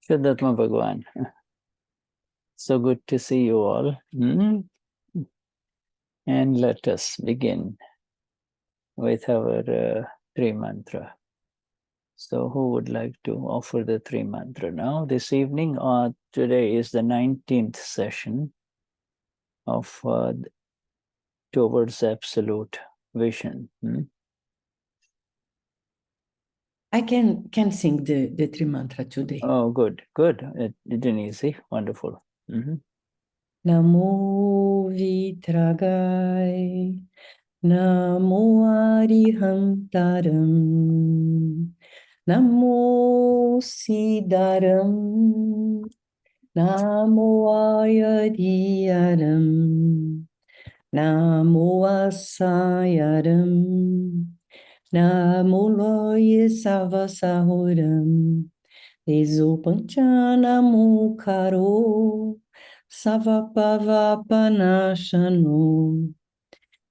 Vishuddhatma Bhagwan. So good to see you all. And let us begin with our three mantra. So who would like to offer the three mantra now? This evening, today is the 19th session of Towards Absolute Vision. I can sing the three mantra today. Oh, good. Denize, wonderful. Namo Vitragai, Namo Arihantaram, Namo Siddharam, Namo Ayariyaram, Namo Asayaram, Namo Loye Savasahuram, Esopanchanamu Karo, Savapavapanashano,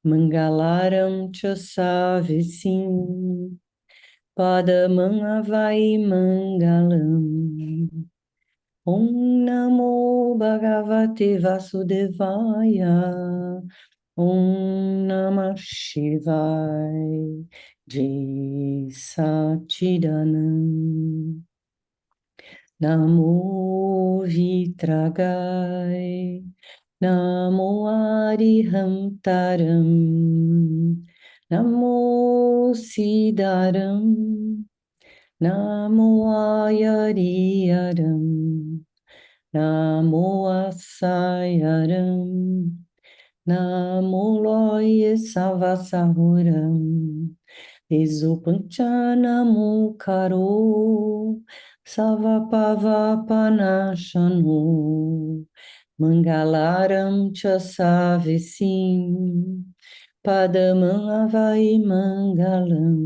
Mangalaram Chasavisim, Padamam Avai Mangalam. Om Namo Bhagavate Vasudevaya, Om Namah Shivaya, Jai Satchidanand. Namo Vitragai, Namo Arihantaram, Namo Siddharam, Namo Ayariyaram, Namo Asayaram, Namo Loye Savasahuram, Esopanchanamu Karo, Savapavapanashano, Mangalaram Chasavisim, Padamam Avai Mangalam.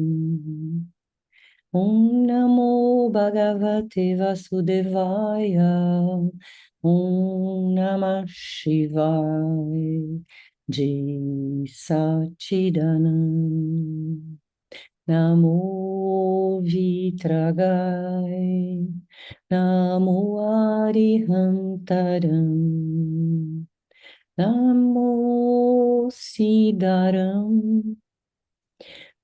Om Namo Bhagavate Vasudevaya, Om Namah Shivaya, Jai Satchidanand. Namo Vitragai, Namo Arihantaram, Namo Siddharam,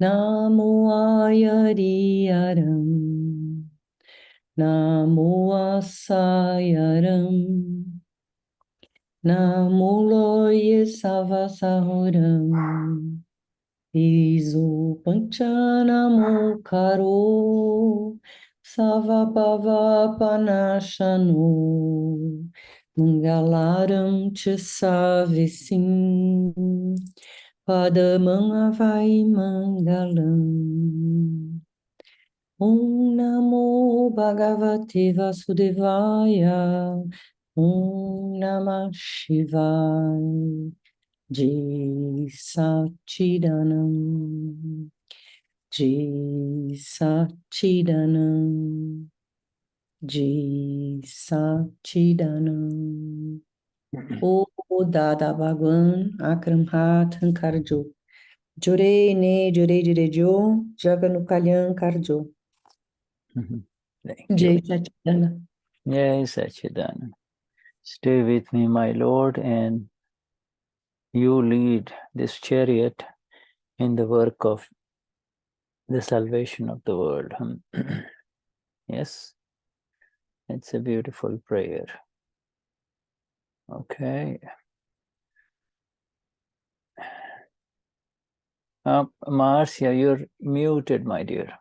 Namo Ayariyaram, Namo Asayaram, Namo Loye Savasahuram, Esopanchanamu Karo, Savapavapanashano, Mangalaram Chasavisim, Padamam Avai Mangalam. Om Namo Bhagavate Vasudevaya, Om Namah Shivaya, Jai Satchidanand, Jai Satchidanand, Jai Satchidanand. O Dada Bhagwan Akram Karjo, Jure Ne Jure Direjo, Jaganu Kalyan Karjo. Thank Jai you. Satchidanand. Yes, Satchidanand. Stay with me, my Lord, and you lead this chariot in the work of the salvation of the world. Yes, it's a beautiful prayer. Okay. Marcia, you're muted, my dear.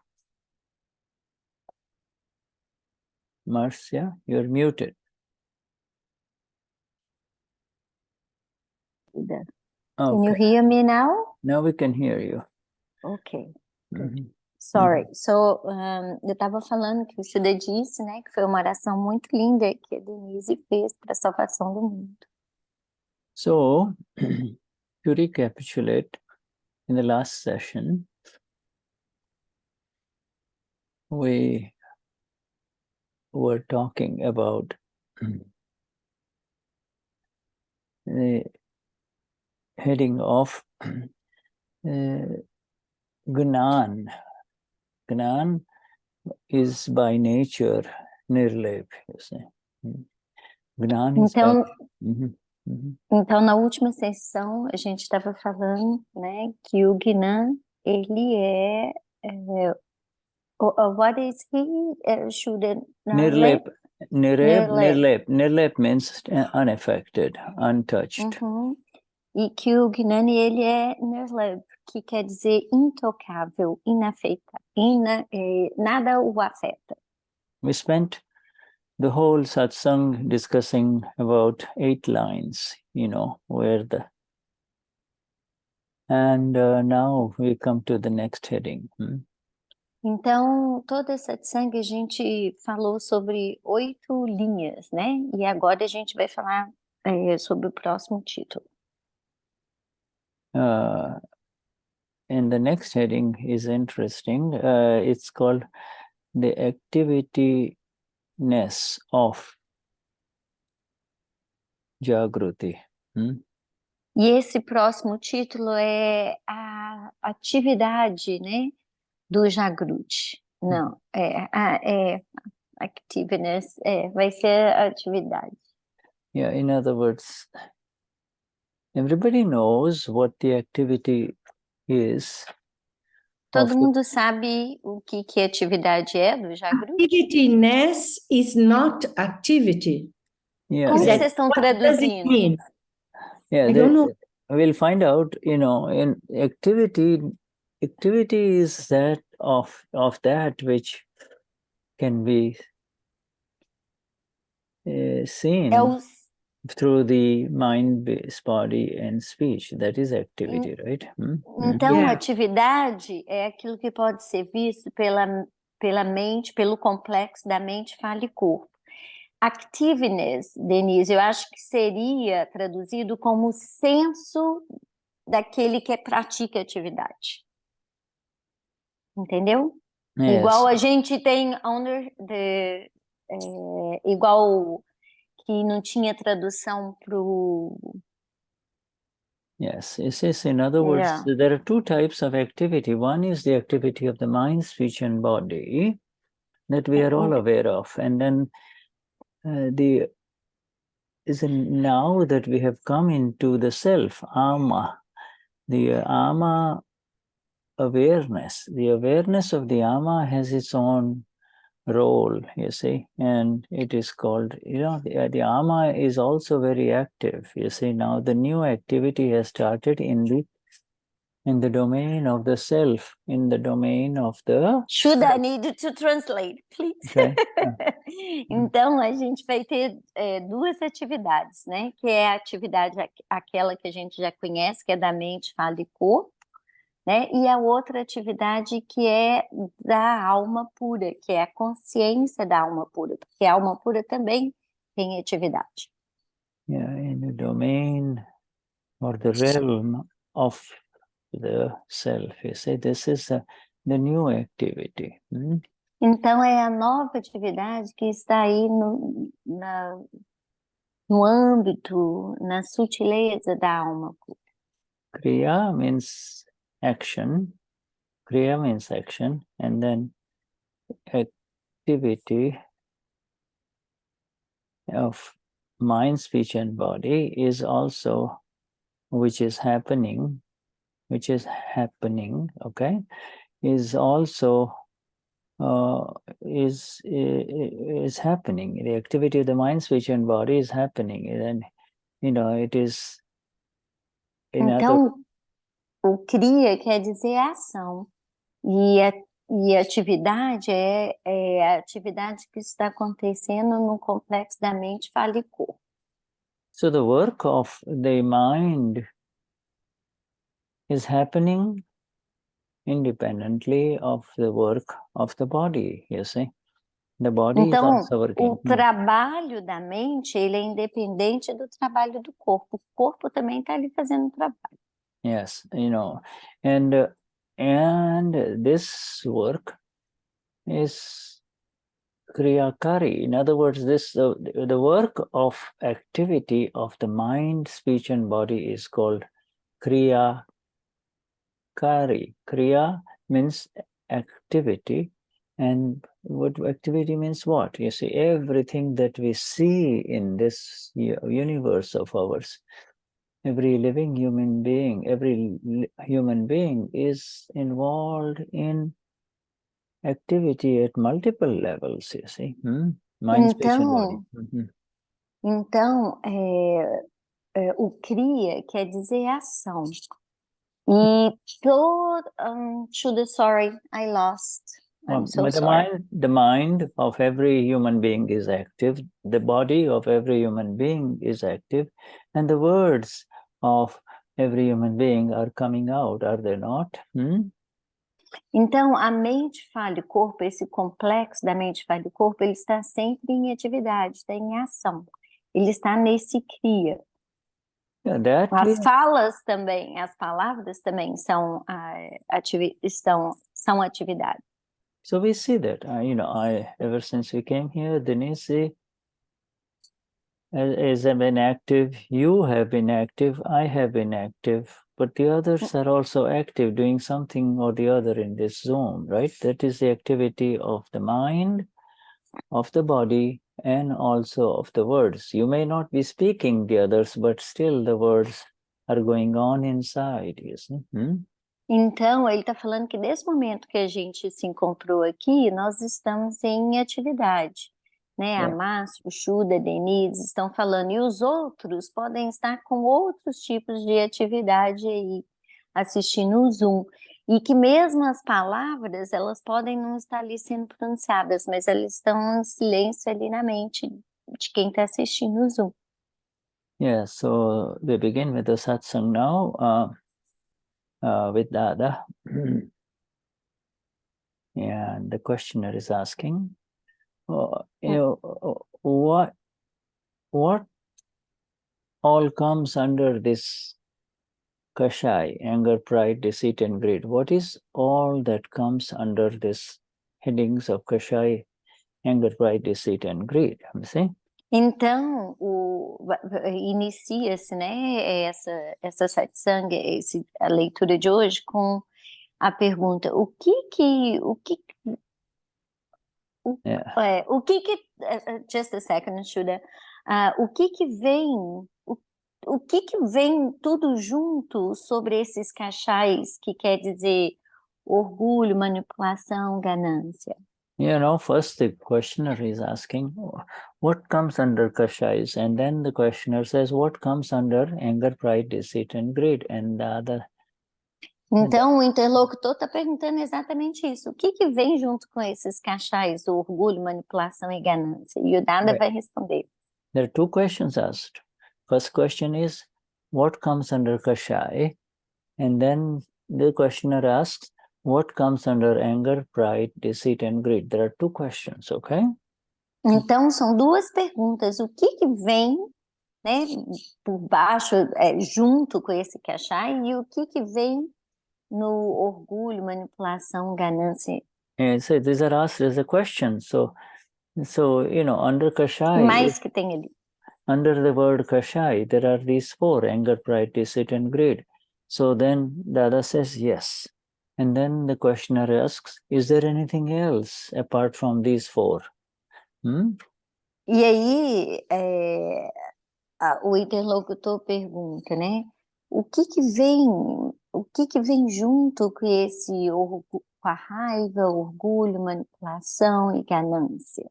Marcia, you're muted. Can Okay. you hear me now? Now we can hear you. Ok. Sorry. So, eu estava falando que o Shuddha disse, né, que foi uma oração muito linda que a Denize fez para a salvação do mundo. So, to recapitulate, in the last session, we were talking about the heading of Gnan. Gnan is by nature Nirlep, you see. Gnan is Então, Então, na última sessão, a gente estava falando, né, que o Gnan, ele é what is he? Shuddha, Nirlep, Nirlep. Nirlep means unaffected, untouched. E que o Gnani, ele é Nirlep, que quer dizer intocável, nada o afeta. We spent the whole satsang discussing about 8 lines, where and now we come to the next heading. Então, toda essa satsang a gente falou sobre 8 linhas, né? E agora a gente vai falar sobre o próximo título. And the next heading is interesting. It's called the Activity-ness of Jagruti. E esse próximo título é a atividade, né, do Jagruti. Não, Activity-ness, vai ser a atividade. Yeah, in other words, everybody knows what the activity is. Todo mundo sabe o que atividade é do Jagruti? Activity-ness is not activity. Yeah, Como vocês estão traduzindo? Yeah, I don't know. We'll find out, in activity is that of that which can be seen through the mind, body, and speech. That is activity, right? Então, atividade é aquilo que pode ser visto pela mente, pelo complexo da mente, fala e corpo. Activeness, Denise, eu acho que seria traduzido como senso daquele que pratica atividade. Entendeu? Yes. Igual a gente tem igual que não tinha tradução pro... Yes, it says, in other words, there are 2 types of activity. One is the activity of the mind, speech, and body that we are all aware of. And then now that we have come into the self, Ama, the Ama awareness, the awareness of the Ama has its own role, you see, and it is called, the Ama is also very active. You see, now the new activity has started in the domain of the self, in the domain of the... Shuddha, I need to translate, please. Okay. Então, a gente vai ter 2 atividades, né? Que é a atividade, aquela que a gente já conhece, que é da mente, fala e corpo, né? E a outra atividade que é da alma pura, que é a consciência da alma pura, porque a alma pura também tem atividade. Yeah, in the domain or the realm of the self. You say this is the new activity. Então, é a nova atividade que está aí no âmbito, na sutileza da alma pura. Kriya means action. Kriya means action. And then activity of mind, speech, and body is also, which is happening, okay, is also is happening. The activity of the mind, speech, and body is happening, and it is. Então, o Kriya quer dizer ação e a atividade é a atividade que está acontecendo no complexo da mente, fala e corpo. So the work of the mind is happening independently of the work of the body, you see. The body is also working. O trabalho da mente, ele é independente do trabalho do corpo. O corpo também está ali fazendo o trabalho. Yes, and this work is kriyakari. In other words, the work of activity of the mind, speech, and body is called kriyakari. Kriya means activity, and what activity means what? You see, everything that we see in this universe of ours, every living human being, every human being is involved in activity at multiple levels, you see. Mind, speech, and body. Então, o Kriya quer dizer ação. E Shuddha, sorry, I lost. I'm so sorry. The mind of every human being is active. The body of every human being is active. And the words of every human being are coming out, are they not? Então, a mente, fala e corpo, esse complexo da mente, fala e corpo, ele está sempre em atividade, está em ação. Ele está nesse Kriya. Yeah, as falas também, as palavras também são atividade. So we see that, ever since we came here, Denize has been active, you have been active, I have been active, but the others are also active, doing something or the other in this zone, right? That is the activity of the mind, of the body, and also of the words. You may not be speaking the others, but still the words are going on inside, you see. Então, ele está falando que nesse momento que a gente se encontrou aqui, nós estamos em atividade, né? A Marcia, o Shuddha, a Denize estão falando, e os outros podem estar com outros tipos de atividade aí, assistindo o Zoom. E que mesmo as palavras, elas podem não estar ali sendo pronunciadas, mas elas estão em silêncio ali na mente de quem está assistindo o Zoom. Yeah, so we begin with the satsang now. With Dada. And the questioner is asking, what all comes under this kashai, anger, pride, deceit, and greed? What is all that comes under this headings of kashai, anger, pride, deceit, and greed? See? Então, inicia-se, né, essa satsang, a leitura de hoje com a pergunta, just a second, Shuddha, o que vem tudo junto sobre esses kashais, que quer dizer orgulho, manipulação, ganância? First the questioner is asking, what comes under kashais? And then the questioner says, what comes under anger, pride, deceit, and greed? And the other... Então, o interlocutor está perguntando exatamente isso. O que vem junto com esses kashais, o orgulho, manipulação e ganância? E o Dada vai responder. There are two questions asked. First question is, what comes under kashai? And then the questioner asks, what comes under anger, pride, deceit, and greed? There are two questions, okay? Então, são duas perguntas. O que vem, né, por baixo, junto com esse kashai, e o que vem no orgulho, manipulação, ganância? And so these are asked as a question. So under kashai... Mais que tem ali. Under the word kashai, there are these four, anger, pride, deceit, and greed. So then Dada says yes. And then the questioner asks, is there anything else apart from these four? E aí, o interlocutor pergunta, né? O que vem junto com esse com a raiva, orgulho, manipulação e ganância?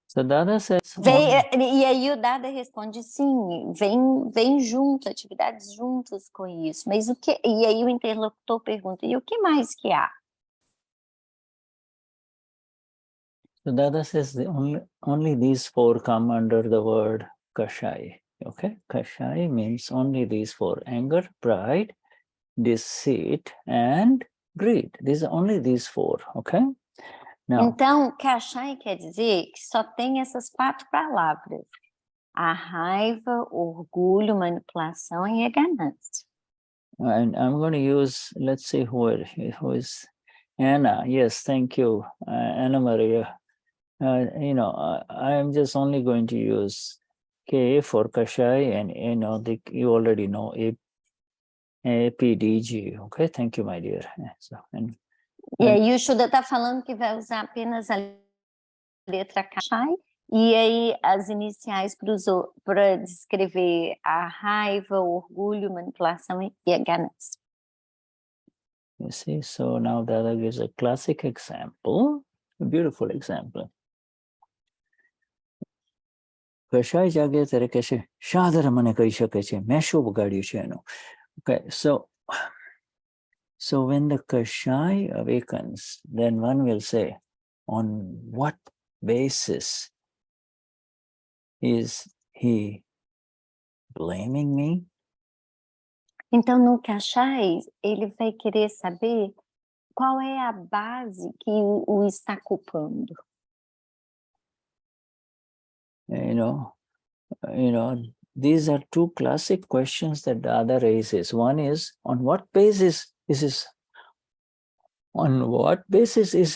So Dada says... E aí o Dada responde, sim, vem junto, atividades juntos com isso. Mas o que? E aí o interlocutor pergunta, e o que mais que há? So Dada says only these four come under the word kashai. Okay, kashai means only these four: anger, pride, deceit, and greed. Only these four. Okay. Now, então, kashai quer dizer que só tem essas quatro palavras: a raiva, orgulho, manipulação e a ganância. And I'm going to use, let's see who is Anna. Yes, thank you, Anna Maria. I'm just only going to use K for kashai, and you already know APDG. Okay, thank you, my dear. So, e aí o Shuddha está falando que vai usar apenas a letra Kashai, e aí as iniciais para descrever a raiva, o orgulho, manipulação e a ganância. You see, so now Dada gives a classic example, a beautiful example. Kashai jage tere kashe shadara mane kai shake che mesho bagadio cheno. Okay, so when the Kashai awakens, then one will say, on what basis is he blaming me? Então, no Kashai, ele vai querer saber qual é a base que o está culpando. You know, these are two classic questions that Dada raises. One is, on what basis is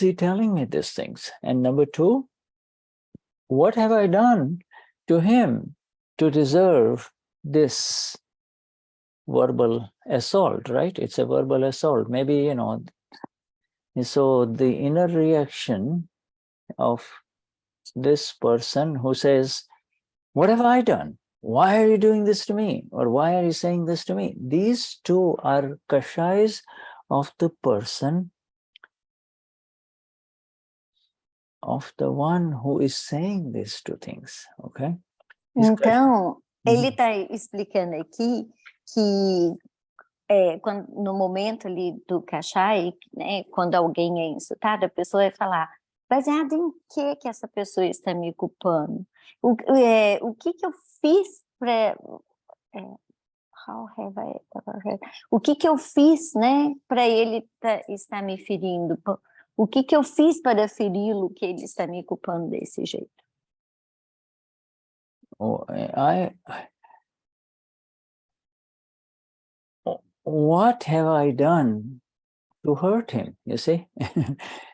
he telling me these things? And number two, what have I done to him to deserve this verbal assault, right? It's a verbal assault. Maybe, so the inner reaction of this person who says, what have I done? Why are you doing this to me? Or why are you saying this to me? These two are kashais of the person, of the one who is saying these two things, okay? Então, ele está explicando aqui que quando, no momento ali do Kashai, né, quando alguém é insultado, a pessoa vai falar, baseado em que essa pessoa está me culpando? O que eu fiz para... o que eu fiz, né, para ele estar me ferindo? O que eu fiz para feri-lo que ele está me culpando desse jeito? What have I done to hurt him? You see,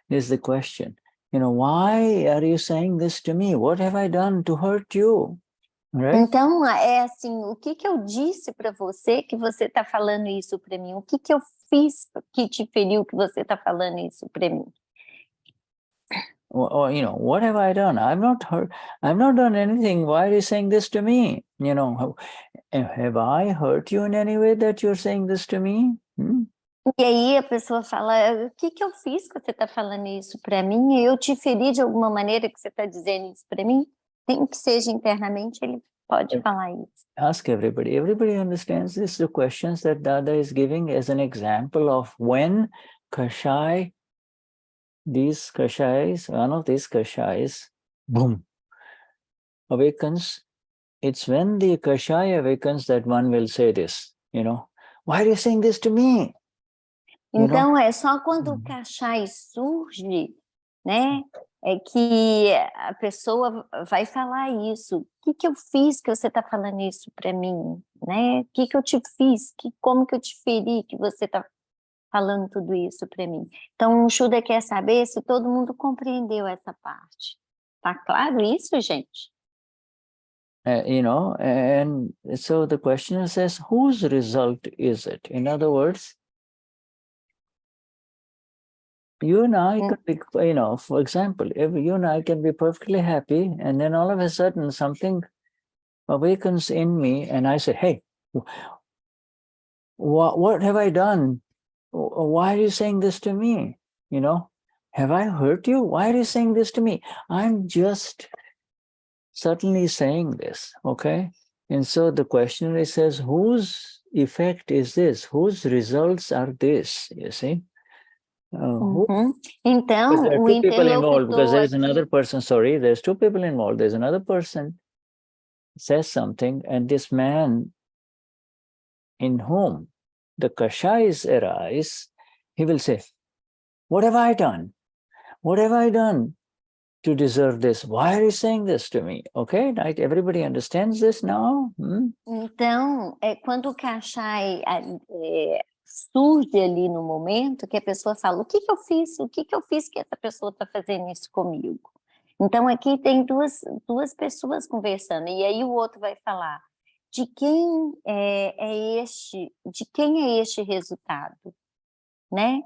is the question. Why are you saying this to me? What have I done to hurt you? Right? Então, assim, o que eu disse para você que você está falando isso para mim? O que eu fiz que te feriu que você está falando isso para mim? Or, what have I done? I've not done anything. Why are you saying this to me? Have I hurt you in any way that you're saying this to me? E aí a pessoa fala, o que eu fiz que você está falando isso para mim? Eu te feri de alguma maneira que você está dizendo isso para mim? Nem que seja internamente, ele pode falar isso. Ask everybody. Everybody understands this. The questions that Dada is giving as an example of when Kashai, these Kashais, one of these Kashais, boom, awakens. It's when the Kashai awakens that one will say this, why are you saying this to me? Então, é só quando o Kashai surge, né, é que a pessoa vai falar isso. O que eu fiz que você está falando isso para mim? Né? O que eu te fiz? Como que eu te feri que você está falando tudo isso para mim? Então, o Shuddha quer saber se todo mundo compreendeu essa parte. Tá claro isso, gente? And so the questioner says, whose result is it? In other words, you and I could be, for example, if you and I can be perfectly happy, and then all of a sudden something awakens in me, and I say, hey, what have I done? Why are you saying this to me? Have I hurt you? Why are you saying this to me? I'm just certainly saying this, okay? And so the questioner says, whose effect is this? Whose results are this, you see? Então, there are o two people involved, because interlocutor there's aqui... another person, sorry, there's two people involved. There's another person says something, and this man in whom the Kashais arise, he will say, what have I done? What have I done to deserve this? Why are you saying this to me? Okay, right? Everybody understands this now? Então, quando o Kashai surge ali no momento que a pessoa fala, o que eu fiz? O que eu fiz que essa pessoa está fazendo isso comigo? Então, aqui tem duas pessoas conversando, e aí o outro vai falar, de quem é este resultado, né?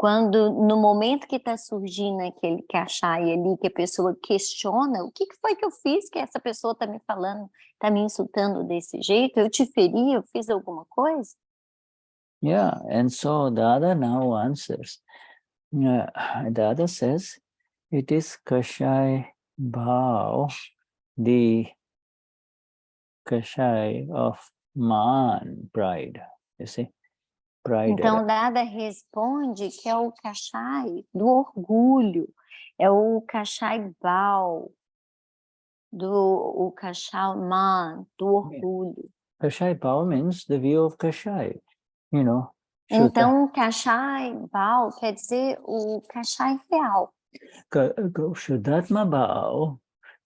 Quando, no momento que está surgindo aquele cachai ali, que a pessoa questiona, o que foi que eu fiz que essa pessoa está me falando, está me insultando desse jeito? Eu te feri? Eu fiz alguma coisa? Yeah, and so the other now answers. The other says, it is Kashai Bhav, the Kashai of Man, pride. You see? Pride. Então, Dada responde que é o cachai do orgulho, é o cachai bal, o cachai man, do orgulho. Kashai Bhav means the view of Kashai, you know. Então, cachai bal quer dizer o cachai real. Shuddhatma Bhav,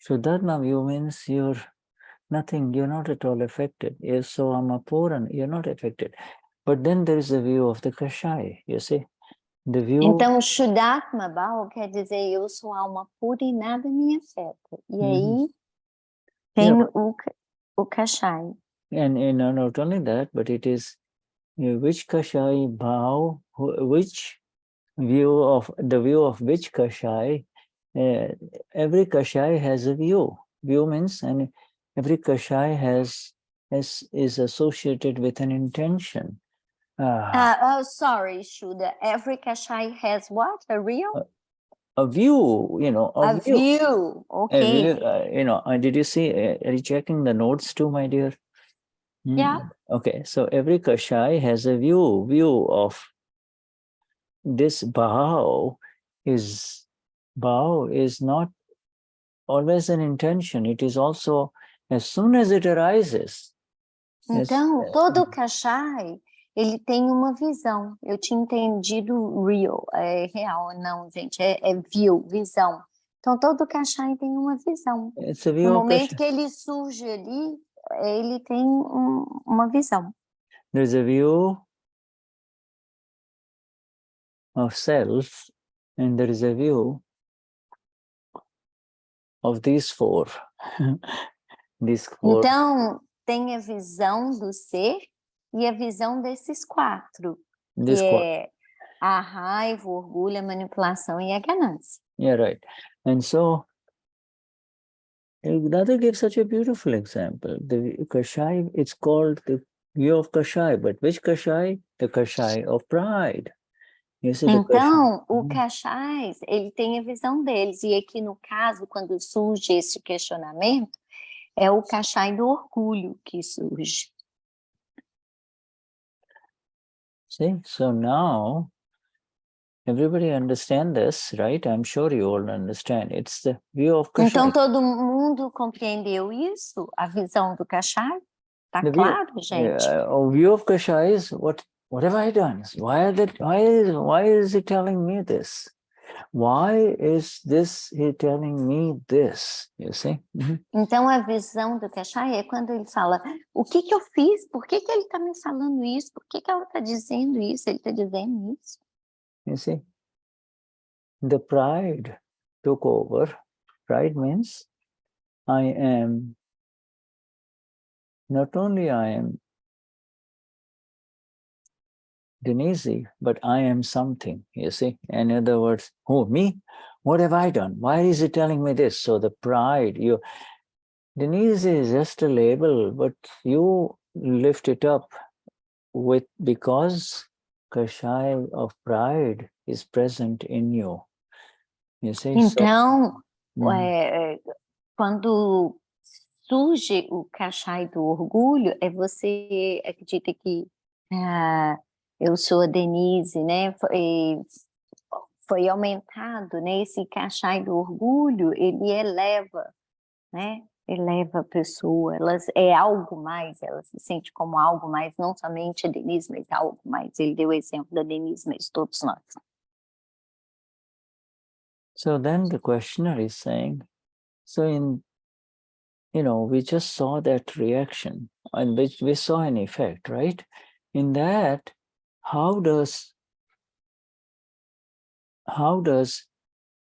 Shuddhatma view means you're nothing, you're not at all affected. You're so amapuran, you're not affected. But then there is the view of the Kashai, you see. The view... Então, Shuddhatma bal quer dizer eu sou alma pura e nada me afeta. E aí tem o Kashai. And not only that, but it is which Kashai Bhav, which view of which Kashai, every Kashai has a view. View means, and every Kashai is associated with an intention. Sorry, Shuddha. Every kashai has what? A real? A view, A view. Okay. Did you see, are you checking the notes too, my dear? Yeah. Okay, so every kashai has a view of this bhav is not always an intention. It is also, as soon as it arises. Então, todo kashai, ele tem uma visão. Eu tinha entendido real, real. Não, gente, é view, visão. Então, todo kashai tem uma visão. No momento que ele surge ali, ele tem uma visão. There's a view of self, and there is a view of these four. Então, tem a visão do ser e a visão desses quatro, que é a raiva, o orgulho, a manipulação e a ganância. Yeah, right. And so, Dada gives such a beautiful example. The Kashai, it's called the view of Kashai, but which Kashai? The Kashai of pride. Então, o Kashais, ele tem a visão deles. E aqui no caso, quando surge esse questionamento, é o Kashai do orgulho que surge. See, so now everybody understand this, right? I'm sure you all understand. It's the view of Kashai. Então, todo mundo compreendeu isso? A visão do Kashai? Tá claro, gente? A view of Kashai is what have I done? Why is he telling me this? Why is he telling me this? You see? Então, a visão do Kashai é quando ele fala, o que eu fiz? Por que ele está me falando isso? Por que ela está dizendo isso? Ele está dizendo isso? You see? The pride took over. Pride means not only I am Denize, but I am something, you see. In other words, who, me? What have I done? Why is he telling me this? So the pride, Denize is just a label, but you lift it up because Kashai of pride is present in you. You see? Então, quando surge o Kashai do orgulho, você acredita que eu sou a Denize, né? Foi aumentado, né? Esse Kashai do orgulho, ele eleva, né? Eleva a pessoa, é algo mais, ela se sente como algo mais, não somente a Denize, mas algo mais. Ele deu o exemplo da Denize, mas todos nós. So then the questioner is saying, so we just saw that reaction, and which we saw an effect, right? In that, how does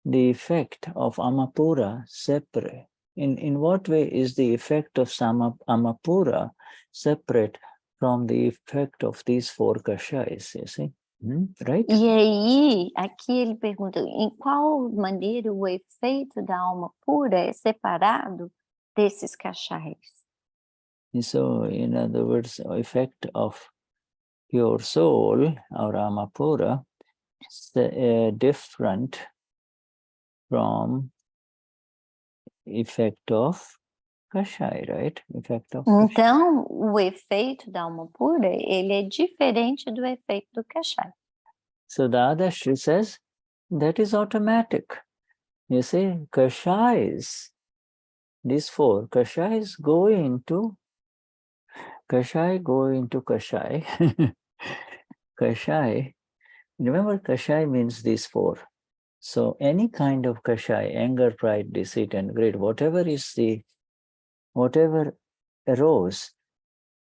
the effect of Amapura separate? In what way is the effect of Amapura separate from the effect of these four Kashais, you see? Right? E aí, aqui ele pergunta, em qual maneira o efeito da alma pura é separado desses cachais? So, in other words, effect of pure soul, or alma pura, is different from effect of kashai, right? Effect of kashai. Então, o efeito da alma pura, ele é diferente do efeito do cachai. So Dadashri says that is automatic. You see, kashais, these four kashais go into kashai. Kashai, remember kashai means these four. So any kind of kashai, anger, pride, deceit, and greed, whatever arose,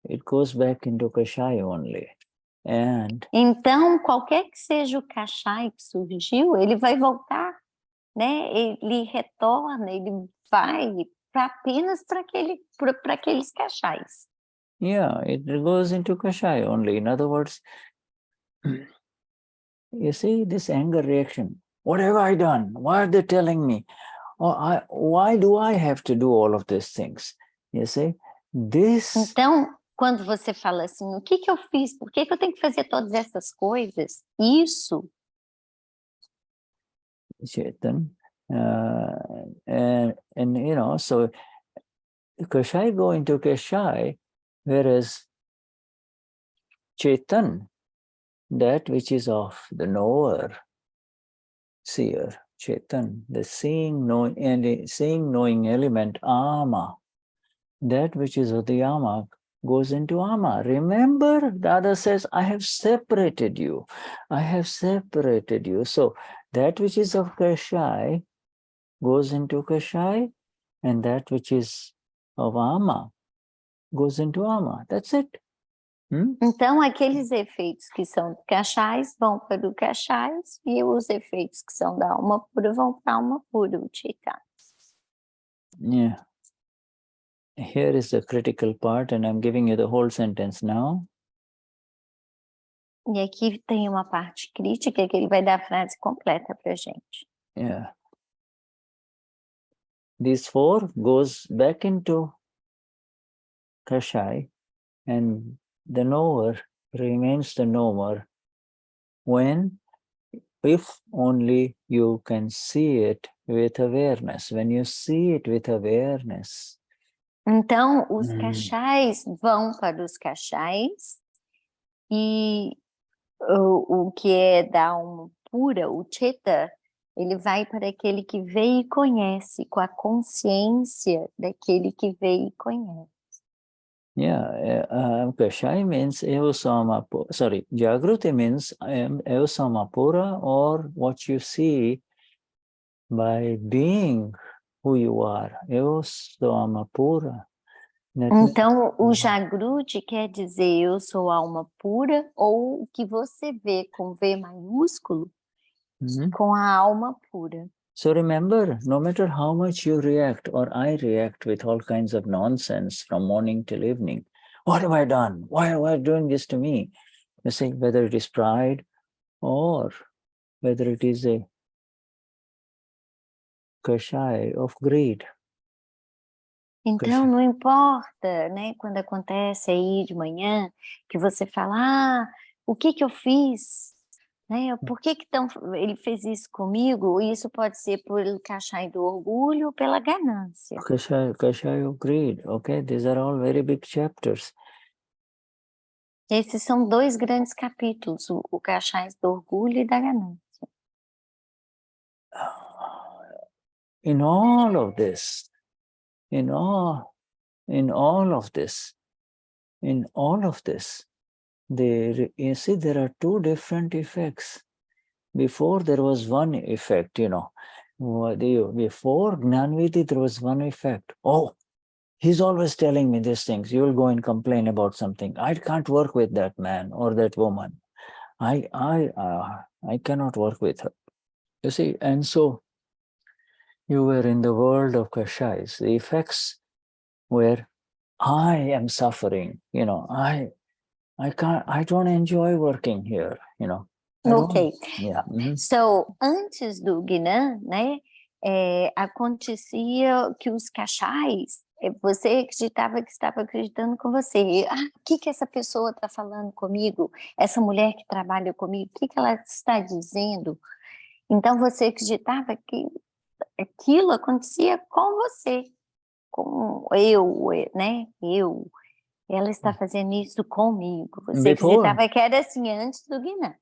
it goes back into kashai only. And Então, qualquer que seja o cachai que surgiu, ele vai voltar, né? Ele retorna, ele vai apenas para aqueles cachais. yeah, it goes into kashai only. In other words, you see this anger reaction. What have I done? Why are they telling me? Why do I have to do all of these things? You see, this Então, quando você fala assim, o que eu fiz? Por que eu tenho que fazer todas essas coisas? Isso Chetan, and you know, so kashai go into kashai, whereas Chetan, that which is of the knower, seer, Chetan, the seeing, knowing element, ama, that which is of the ama goes into ama. Remember, Dada says, I have separated you. I have separated you. So that which is of kashai goes into kashai, and that which is of ama goes into ama. That's it. Então, aqueles efeitos que são cachais vão para o cachais e os efeitos que são da alma pura vão para a alma pura, o Chaitanya. Yeah. Here is the critical part, and I'm giving you the whole sentence now. E aqui tem uma parte crítica que ele vai dar a frase completa para a gente. Yeah. These four goes back into kashai, and the knower remains the knower if only you can see it with awareness. When you see it with awareness. Então, os cachais vão para os cachais e o que é da alma pura, o Chitta, ele vai para aquele que vê e conhece, com a consciência daquele que vê e conhece. Yeah, kashai means Jagruti means evasamapura, or what you see by being who you are. Evasamapura. Então, o Jagruti quer dizer eu sou alma pura, ou o que você vê com V maiúsculo, com a alma pura. So remember, no matter how much you react, or I react with all kinds of nonsense from morning till evening, what have I done? Why are you doing this to me? You see, whether it is pride or whether it is a kashai of greed. Então, não importa, né, quando acontece aí de manhã, que você fala, o que eu fiz? Né? Por que ele fez isso comigo? Isso pode ser pelo cachai do orgulho ou pela ganância. Kashai of greed, okay? These are all very big chapters. Esses são dois grandes capítulos, o cachais do orgulho e da ganância. In all of this, you see, there are two different effects. Before there was one effect, before Gnanviti there was one effect. Oh, he's always telling me these things. You will go and complain about something. I can't work with that man or that woman. I cannot work with her. You see, and so you were in the world of kashais. The effects were, I am suffering. I don't enjoy working here. Ok. Yeah. Mhm. So, antes do Gnan, né, acontecia que os cachais, você acreditava que estava acreditando com você. O que essa pessoa está falando comigo? Essa mulher que trabalha comigo, o que ela está dizendo? Então, você acreditava que aquilo acontecia com você, com eu, né? Ela está fazendo isso comigo. Você acreditava que era assim antes do Gnan.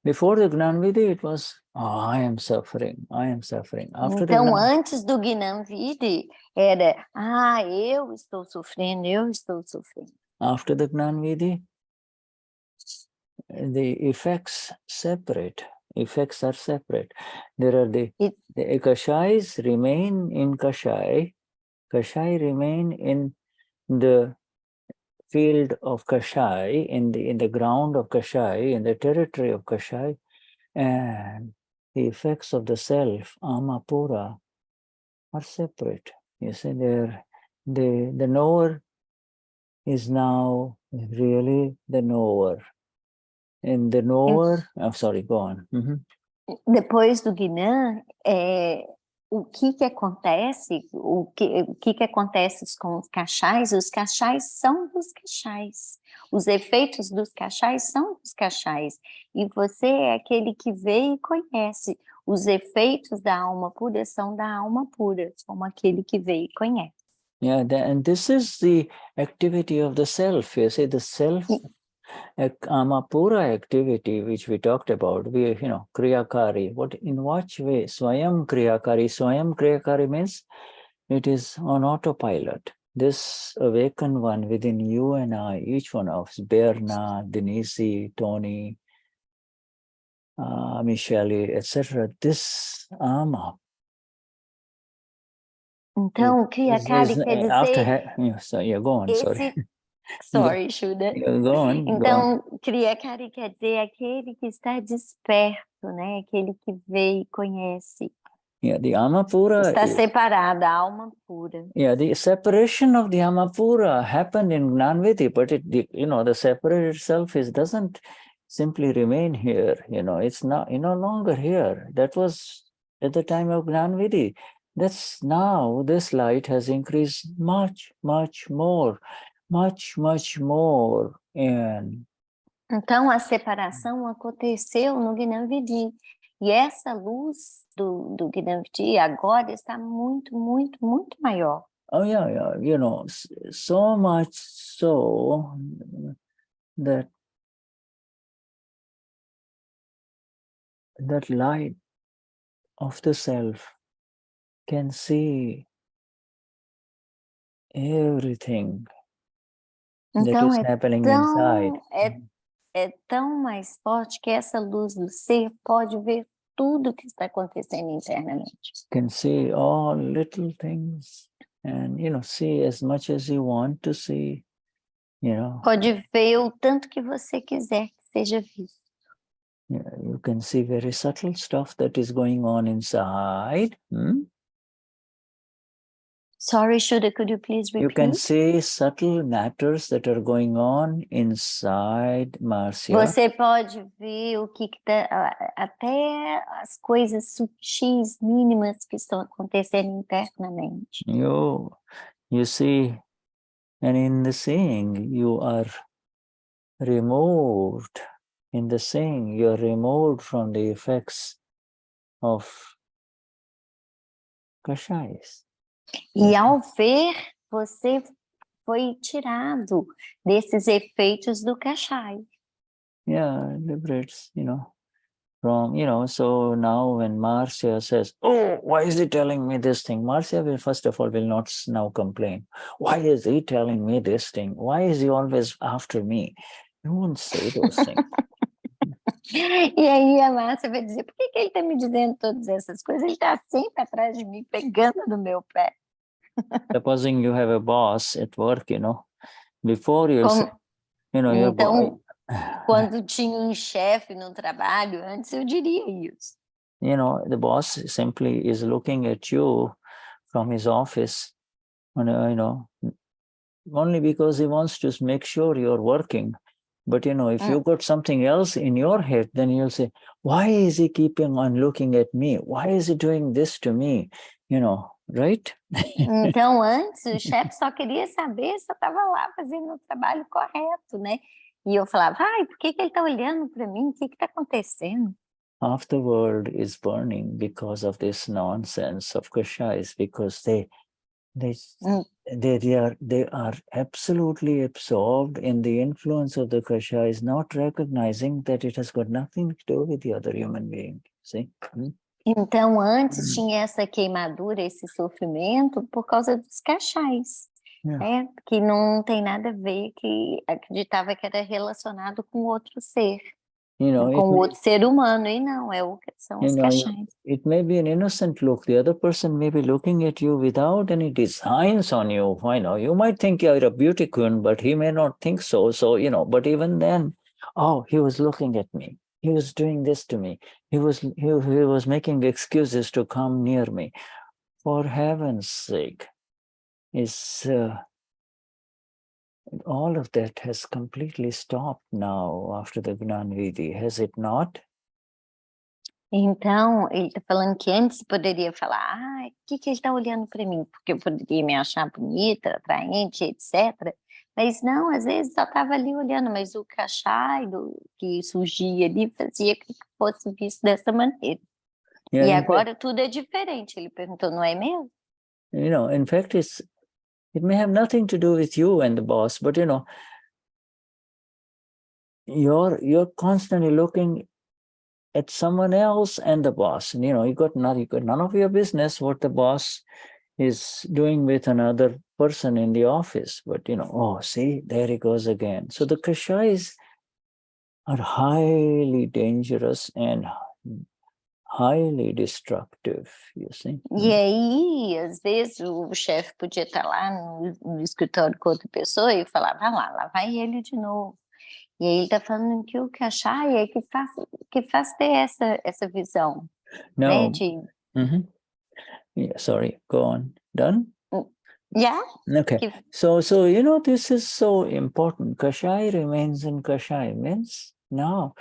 Before the Gnan Vidhi, it was, oh, I am suffering, I am suffering. After the Então, Gnan, antes do Gnan Vidhi, era, eu estou sofrendo, eu estou sofrendo. after the Gnan Vidhi, the effects separate. Effects are separate. There are the Kashais remain in Kashai. Kashai remain in the field of Kashai, in the ground of Kashai, in the territory of Kashai, and the effects of the self, Amapura, are separate. You see, the knower is now really the knower. And the knower, sorry, go on. Depois do Gnan, o que acontece? O que acontece com os cachais? Os cachais são dos cachais. Os efeitos dos cachais são dos cachais. E você é aquele que vê e conhece. Os efeitos da alma pura são da alma pura, como aquele que vê e conhece. Yeah, and this is the activity of the self. You see, the self, Amapura activity, which we talked about, Kriyakari. In what way? Swayam Kriyakari. Swayam Kriyakari means it is on autopilot. This awakened one within you and I, each one of us, Berna, Denise, Tony, Michele, etc. This Ama. Então, Kriyakari quer dizer... go on, sorry. Sorry, Shuddha. Go on. Então, Kriyakari quer dizer aquele que está desperto, né? Aquele que vê e conhece. Yeah, the Amapura está separada, a alma pura. Yeah, the separation of the Amapura happened in Gnanvidhi, but the separate itself doesn't simply remain here. It's not no longer here. That was at the time of Gnanvidhi. That's now this light has increased much, much more. And então a separação aconteceu no Gnan Vidhi. E essa luz do Gnan Vidhi agora está muito, muito, muito maior. Oh yeah. So much so that light of the self can see everything então, that is happening inside. É tão mais forte que essa luz do ser pode ver tudo que está acontecendo internamente. Can see all little things and, see as much as you want to see, Pode ver o tanto que você quiser que seja visto. You can see very subtle stuff that is going on inside. Sorry, Shuddha, could you please repeat? You can see subtle matters that are going on inside, Marcia. Você pode ver o que até as coisas sutis, mínimas que estão acontecendo internamente. You see, and in the seeing, you are removed. In the seeing, you are removed from the effects of kashais. E ao ver, você foi tirado desses efeitos do kashai. Yeah, liberates, from, so now when Marcia says, oh, why is he telling me this thing? Marcia will, first of all, will not now complain. Why is he telling me this thing? Why is he always after me? You won't say those things. E aí a Márcia vai dizer, por que ele está me dizendo todas essas coisas? Ele está sempre atrás de mim, pegando no meu pé. Supposing you have a boss at work, before you say, your então, quando tinha chefe no trabalho, antes eu diria isso. The boss simply is looking at you from his office, only because he wants to make sure you're working. But if you got something else in your head, then you'll say, why is he keeping on looking at me? Why is he doing this to me? Right? Então, antes, o chefe só queria saber se eu estava lá fazendo o trabalho correto, né? E eu falava, ai, por que ele está olhando para mim? O que está acontecendo? Half the world is burning because of this nonsense of kashais, because they are absolutely absorbed in the influence of the kashais, not recognizing that it has got nothing to do with the other human being. See? Então, antes tinha essa queimadura, esse sofrimento por causa dos cachais, né? Que não tem nada a ver, que acreditava que era relacionado com outro ser, com outro ser humano, e não, são os cachais. It may be an innocent look. The other person may be looking at you without any designs on you. You might think you're a beauty queen, but he may not think so. So, but even then, he was looking at me. He was doing this to me. He was making excuses to come near me. For heaven's sake, all of that has completely stopped now after the Gnan Vidhi, has it not? Então, ele está falando que antes poderia falar, o que ele está olhando para mim? Porque eu poderia me achar bonita, atraente, etc. Mas não, às vezes só estava ali olhando, mas o cachai que surgia ali fazia que fosse visto dessa maneira. E agora tudo é diferente. Ele perguntou, não é mesmo? In fact, it may have nothing to do with you and the boss, but you're constantly looking at someone else and the boss. And you got none of your business what the boss is doing with another person in the office. But see, there he goes again. So the kashais are highly dangerous and highly destructive, you see. E aí, às vezes, o chefe podia estar lá no escritório com outra pessoa e falava, lá vai ele de novo. E aí ele está falando que o cachai é que faz ter essa visão, né? Yeah, sorry, go on. Done? Yeah. Okay. So this is so important. Kashai remains in kashai means now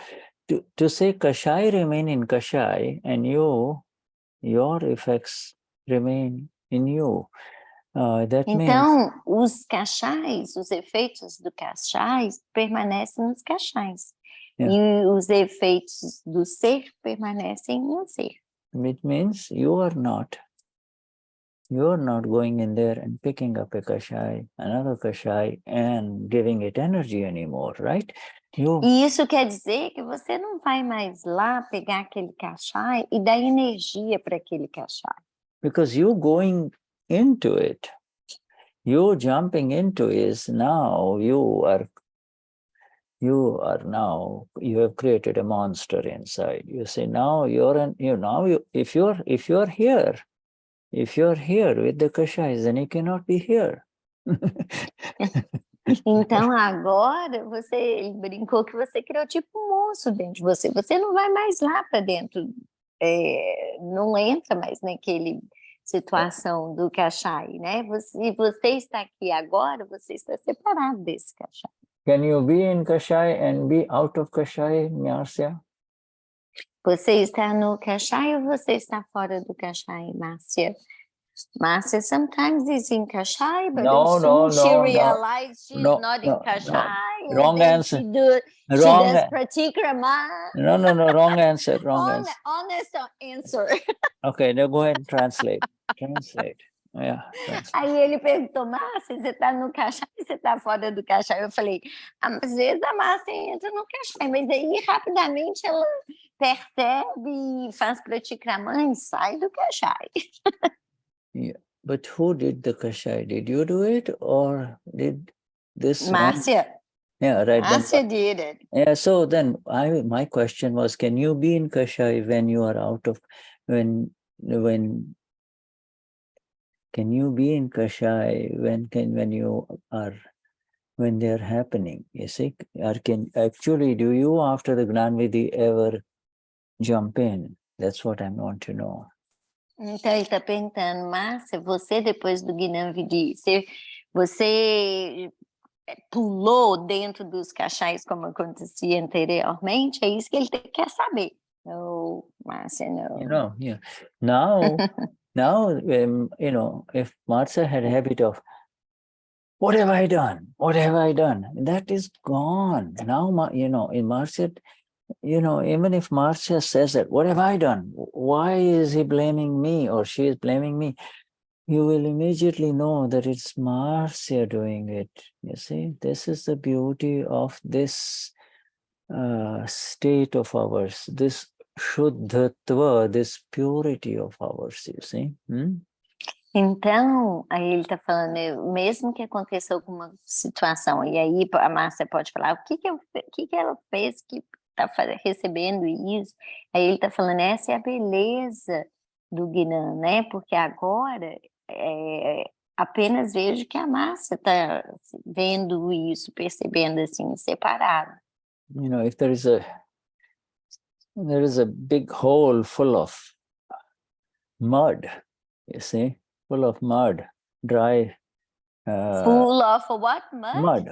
to say kashai remain in kashai and your effects remain in you. Então, os cachais, os efeitos do cachais permanecem nos cachais. Yeah. E os efeitos do ser permanecem no ser. It means you are not going in there and picking up a kashai, another kashai, and giving it energy anymore, right? E isso quer dizer que você não vai mais lá pegar aquele kashai e dar energia para aquele kashai. Because you going into it, you jumping into is now you have created a monster inside. You say now if you're here with the kashais, then you cannot be here. Então agora ele brincou que você criou tipo um monstro dentro de você. Você não vai mais lá para dentro, não entra mais naquele situação do kashai, né? Você está aqui agora, você está separado desse kashai. Can you be in kashai and be out of kashai, Marcia? Você está no kashai ou você está fora do kashai, Marcia? Marcia sometimes is in kashai, but she realized she's not in kashai. Wrong answer. She does pratikrama. No, wrong answer. Honest answer. Okay, now go ahead and translate. Yeah. Aí ele perguntou, Marcia, você está no kashai, você está fora do kashai? Eu falei, às vezes a Marcia entra no kashai, mas aí rapidamente ela percebe e faz pratikrama e sai do kashai. Yeah, but who did the kashai? Did you do it or did this Marcia? Yeah, right. Marcia did it. Yeah, so then my question was, can you be in kashai when you are out of when can you be in kashai when they're happening? You see, or do you after the Gnan Vidhi ever jump in? That's what I want to know. Então ele está perguntando, Márcia, você depois do Gnan Vidhi, você pulou dentro dos caixais como acontecia anteriormente, é isso que ele quer saber. No, Marcia, no. You know, yeah. Now, if Marcia had a habit of, what have I done? What have I done? That is gone. Now, in Marcia, even if Marcia says that, what have I done? Why is he blaming me or she is blaming me? You will immediately know that it's Marcia doing it. You see, this is the beauty of this state of ours, this Shuddhatma, this purity of ours, you see. Então, aí ele está falando, mesmo que aconteça alguma situação, e aí a Márcia pode falar, o que ela fez que está recebendo isso? Aí ele está falando, essa é a beleza do Gnan, né? Porque agora apenas vejo que a Márcia está vendo isso, percebendo assim, separado. If there is a big hole full of mud, you see, full of mud, dry. Full of what? Mud.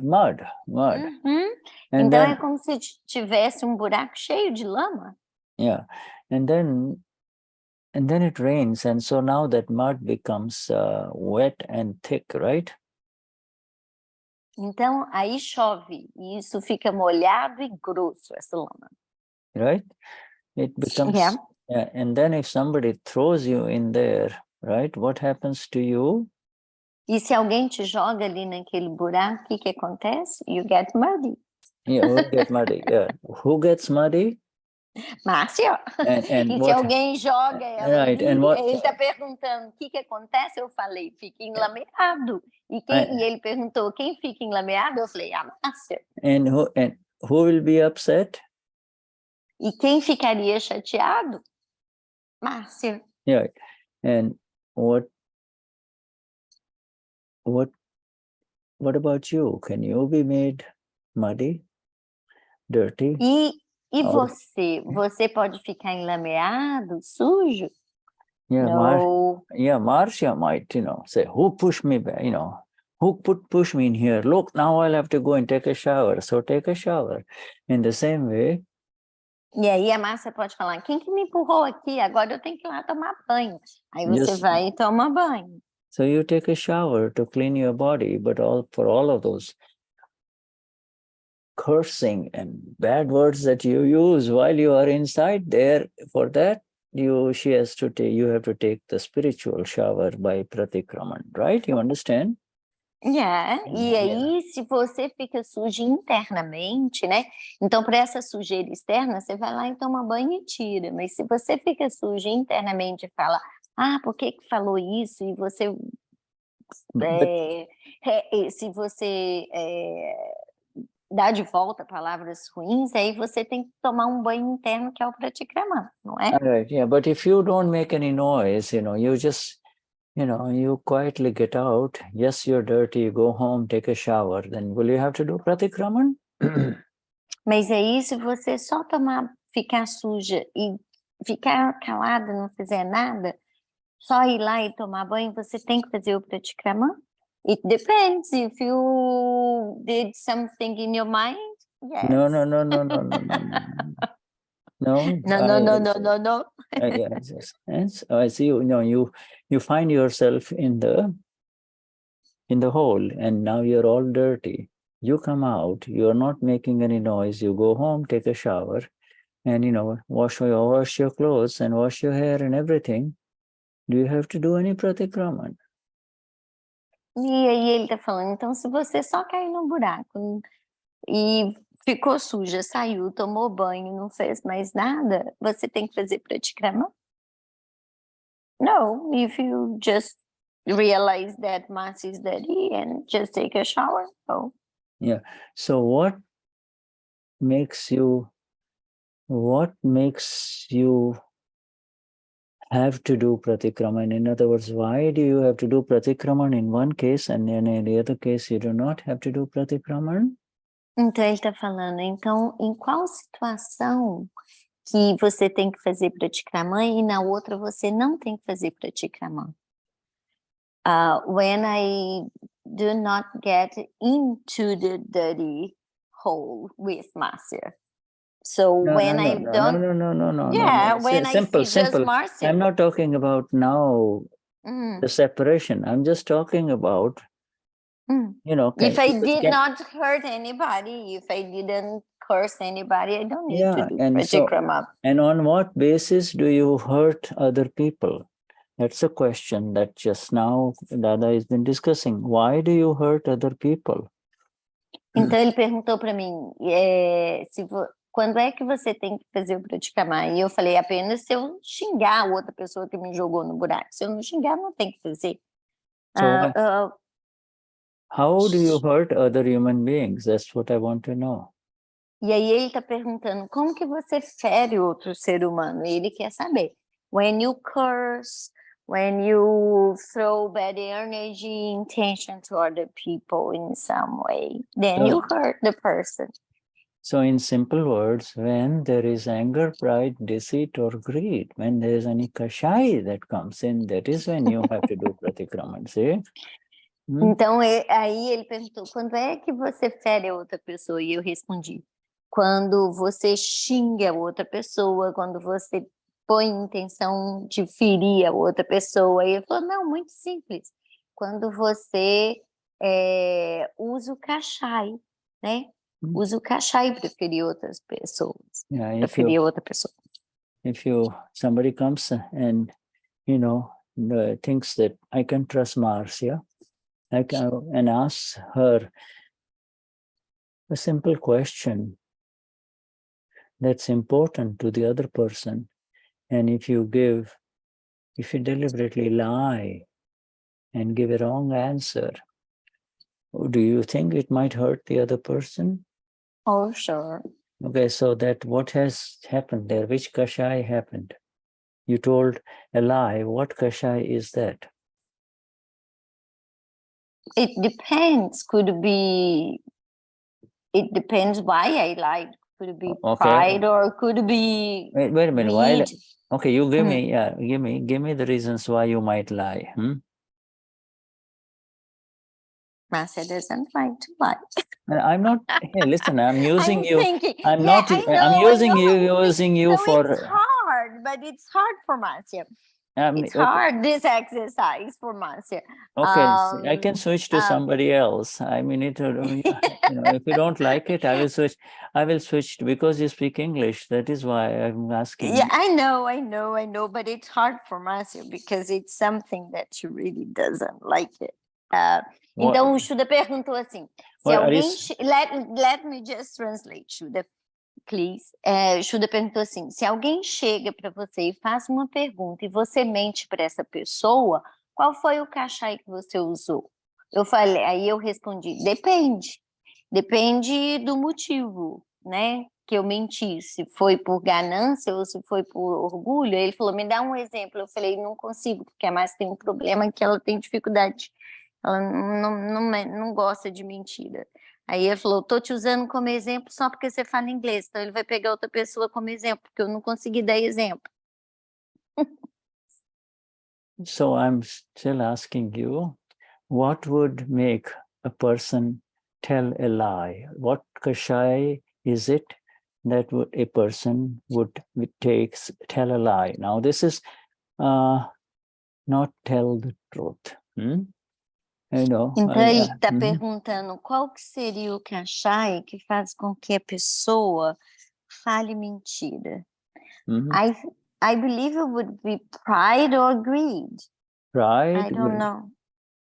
Uhum. And então then, é como se tivesse buraco cheio de lama. Yeah, and then it rains, and so now that mud becomes wet and thick, right? Então aí chove e isso fica molhado e grosso, essa lama. Right? It becomes, and then if somebody throws you in there, right? What happens to you? E se alguém te joga ali naquele buraco, o que acontece? You get muddy. Yeah, who get muddy? Yeah, who gets muddy? Márcia. And E what, se alguém joga ela right? ali, And what? ele está perguntando o que acontece, eu falei, fica enlameado. E ele perguntou, quem fica enlameado? Eu falei, a Márcia. And who will be upset? E quem ficaria chateado? Márcia. Yeah, and what about you? Can you be made muddy, dirty? E você pode ficar enlameado, sujo? Yeah, No. Marcia might, say, who pushed me back, who push me in here? Look, now I'll have to go and take a shower. So take a shower. In the same way. E aí a Márcia pode falar, quem que me empurrou aqui? Agora eu tenho que ir lá tomar banho. Aí você vai e toma banho. So you take a shower to clean your body, but for all of those cursing and bad words that you use while you are inside there, for that, you have to take the spiritual shower by pratikraman, right? You understand? Yeah. E aí, se você fica sujo internamente, né? Então, para essa sujeira externa, você vai lá e toma banho e tira. Mas se você fica sujo internamente e fala, por que falou isso? E você... se você dá de volta palavras ruins, aí você tem que tomar banho interno, que é o pratikraman, não é? Right, yeah, but if you don't make any noise, you just, you quietly get out. Yes, you're dirty, you go home, take a shower, then will you have to do pratikraman? Mas aí, se você só ficar suja e ficar calada, não fizer nada, só ir lá e tomar banho, você tem que fazer o pratikraman? It depends. If you did something in your mind, yes. No. No. Yes. I see. You find yourself in the hole, and now you're all dirty. You come out. You're not making any noise. You go home, take a shower, and wash your clothes and wash your hair and everything. Do you have to do any pratikraman? E aí ele está falando, então se você só cair no buraco e ficou suja, saiu, tomou banho, não fez mais nada, você tem que fazer pratikraman? No, if you just realize that Marcia is dirty and just take a shower, no. Yeah. So what makes you have to do pratikraman? In other words, why do you have to do pratikraman in one case and then in the other case you do not have to do pratikraman? Então ele está falando, então em qual situação que você tem que fazer pratikraman e na outra você não tem que fazer pratikraman? When I do not get into the dirty hole with Marcia. So when I don't, yeah, when I see just Marcia. I'm not talking about now the separation. I'm just talking about, if I did not hurt anybody, if I didn't curse anybody, I don't need to do Pratyakrama. And on what basis do you hurt other people? That's a question that just now Dada has been discussing. Why do you hurt other people? Então ele perguntou para mim, quando é que você tem que fazer o Pratyakrama? E eu falei, apenas se eu xingar a outra pessoa que me jogou no buraco. Se eu não xingar, não tem que fazer. So, how do you hurt other human beings? That's what I want to know. E aí ele está perguntando, como que você fere outro ser humano? E ele quer saber. When you curse, when you throw bad energy, intention to other people in some way, then you hurt the person. So in simple words, when there is anger, pride, deceit, or greed, when there is any kashai that comes in, that is when you have to do Pratyakrama, see? Então, aí ele perguntou, quando é que você fere a outra pessoa? E eu respondi, quando você xinga a outra pessoa, quando você põe intenção de ferir a outra pessoa. E ele falou, não, muito simples. Quando você usa o kashai, né? Usa o kashai para ferir outras pessoas. Para ferir outra pessoa. If somebody comes and, thinks that I can trust Marcia, and asks her a simple question that's important to the other person. And if you deliberately lie and give a wrong answer, do you think it might hurt the other person? Oh, sure. Okay, so that what has happened there? Which kashai happened? You told a lie. What kashai is that? It depends. It depends why I lied. Could it be pride or could it be Wait a minute. Why? Okay, you give me the reasons why you might lie. Marcia doesn't like to lie. I'm not. Hey, listen. I'm using I'm you. Thinking, I'm yeah, not. I know, I'm using you so for. It's hard, but it's hard for Marcia. It's hard, this exercise for Marcia. Okay, I can switch to somebody else. I mean, if you don't like it, I will switch. I will switch because you speak English. That is why I'm asking. Yeah, I know, but it's hard for Marcia because it's something that she really doesn't like it. Então, o Shuddha perguntou assim, se alguém... Let me just translate, Shuddha, please. Shuddha perguntou assim, se alguém chega para você e faz uma pergunta e você mente para essa pessoa, qual foi o kashai que você usou? Aí eu respondi, depende do motivo, né, que eu menti, se foi por ganância ou se foi por orgulho. Ele falou, me dá um exemplo. Eu falei, não consigo, porque a Márcia tem um problema que ela tem dificuldade, ela não gosta de mentira. Aí ele falou, tô te usando como exemplo só porque você fala inglês, então ele vai pegar outra pessoa como exemplo, porque eu não consegui dar exemplo. So I'm still asking you, what would make a person tell a lie? What kashai is it that a person would tell a lie? Now this is not tell the truth. Então ele está perguntando qual que seria o kashai que faz com que a pessoa fale mentira. I believe it would be pride or greed. Pride? I don't know.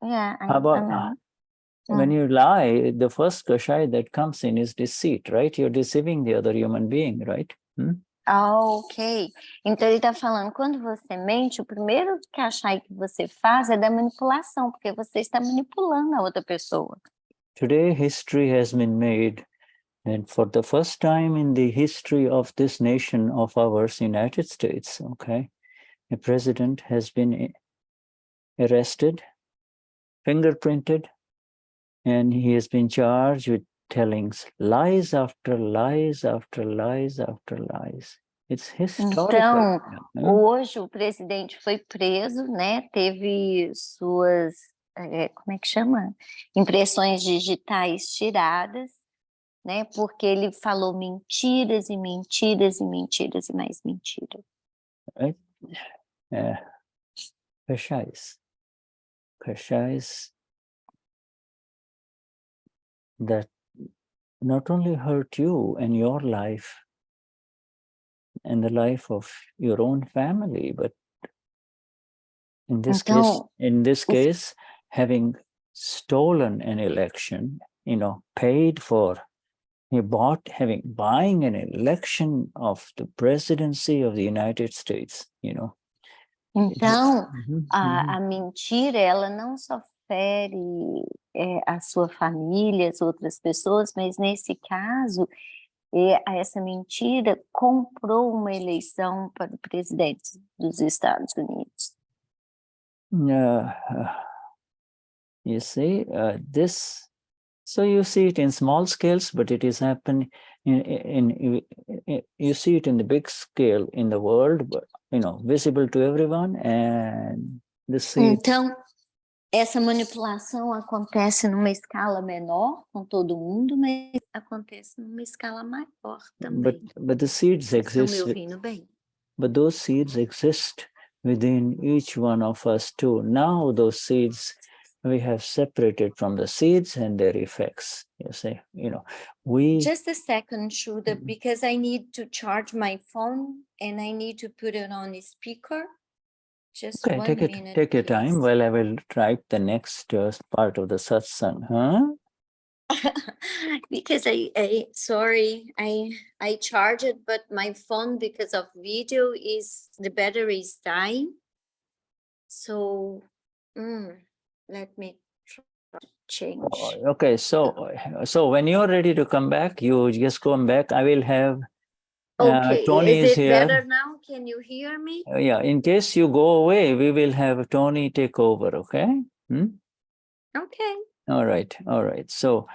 Yeah. How about when you lie, the first kashai that comes in is deceit, right? You're deceiving the other human being, right? Ok. Então ele está falando, quando você mente, o primeiro kashai que você faz é da manipulação, porque você está manipulando a outra pessoa. Today, history has been made, and for the first time in the history of this nation of ours, United States, okay, a president has been arrested, fingerprinted, and he has been charged with telling lies after lies after lies after lies. It's historical. Então, hoje o presidente foi preso, né? Teve suas como é que chama? Impressões digitais tiradas, né? Porque ele falou mentiras e mentiras e mentiras e mais mentiras. Right? Kashais. Kashais that not only hurt you and your life and the life of your own family, but in this case, having stolen an election, paid for, buying an election of the presidency of the United States, Então, a mentira, ela não só fere a sua família, as outras pessoas, mas nesse caso, essa mentira comprou uma eleição para o presidente dos Estados Unidos. You see, so you see it in small scales, but it is happening you see it in the big scale in the world, but visible to everyone, and the seed. Então, essa manipulação acontece numa escala menor com todo mundo, mas acontece numa escala maior também. But the seeds exist. Estão me ouvindo bem? But those seeds exist within each one of us too. Now those seeds we have separated from the seeds and their effects. You see, we. Just a second, Shuddha, because I need to charge my phone and I need to put it on the speaker. Just okay, 1 minute. Take your please. time while I will write the next part of the satsang, huh? Because I charge it, but my phone, because of video, the battery is dying. So let me try to change. Okay, so when you're ready to come back, you just come back. I will have Tony is it here. better now? Can you hear me? Yeah, in case you go away, we will have Tony take over, okay? Okay. All right. So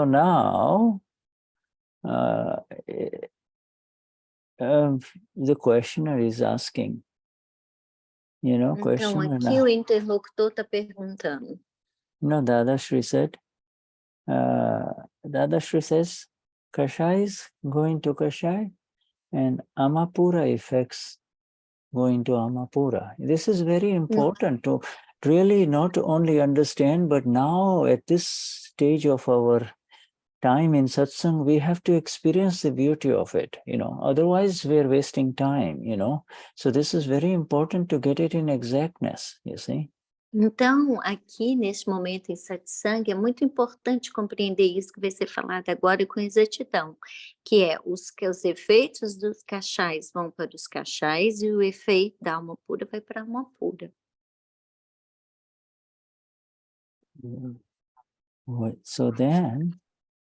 now the questioner is asking, Então, aqui o interlocutor está perguntando. Dadashri says, Kashai is going to Kashai and Amapura effects going to Amapura. This is very important to really not only understand, but now at this stage of our time in satsang, we have to experience the beauty of it, otherwise we're wasting time, So this is very important to get it in exactness, you see. Então, aqui neste momento em satsang, é muito importante compreender isso que vai ser falado agora com exatidão, que é os efeitos dos kashais vão para os kashais e o efeito da alma pura vai para a alma pura. So then,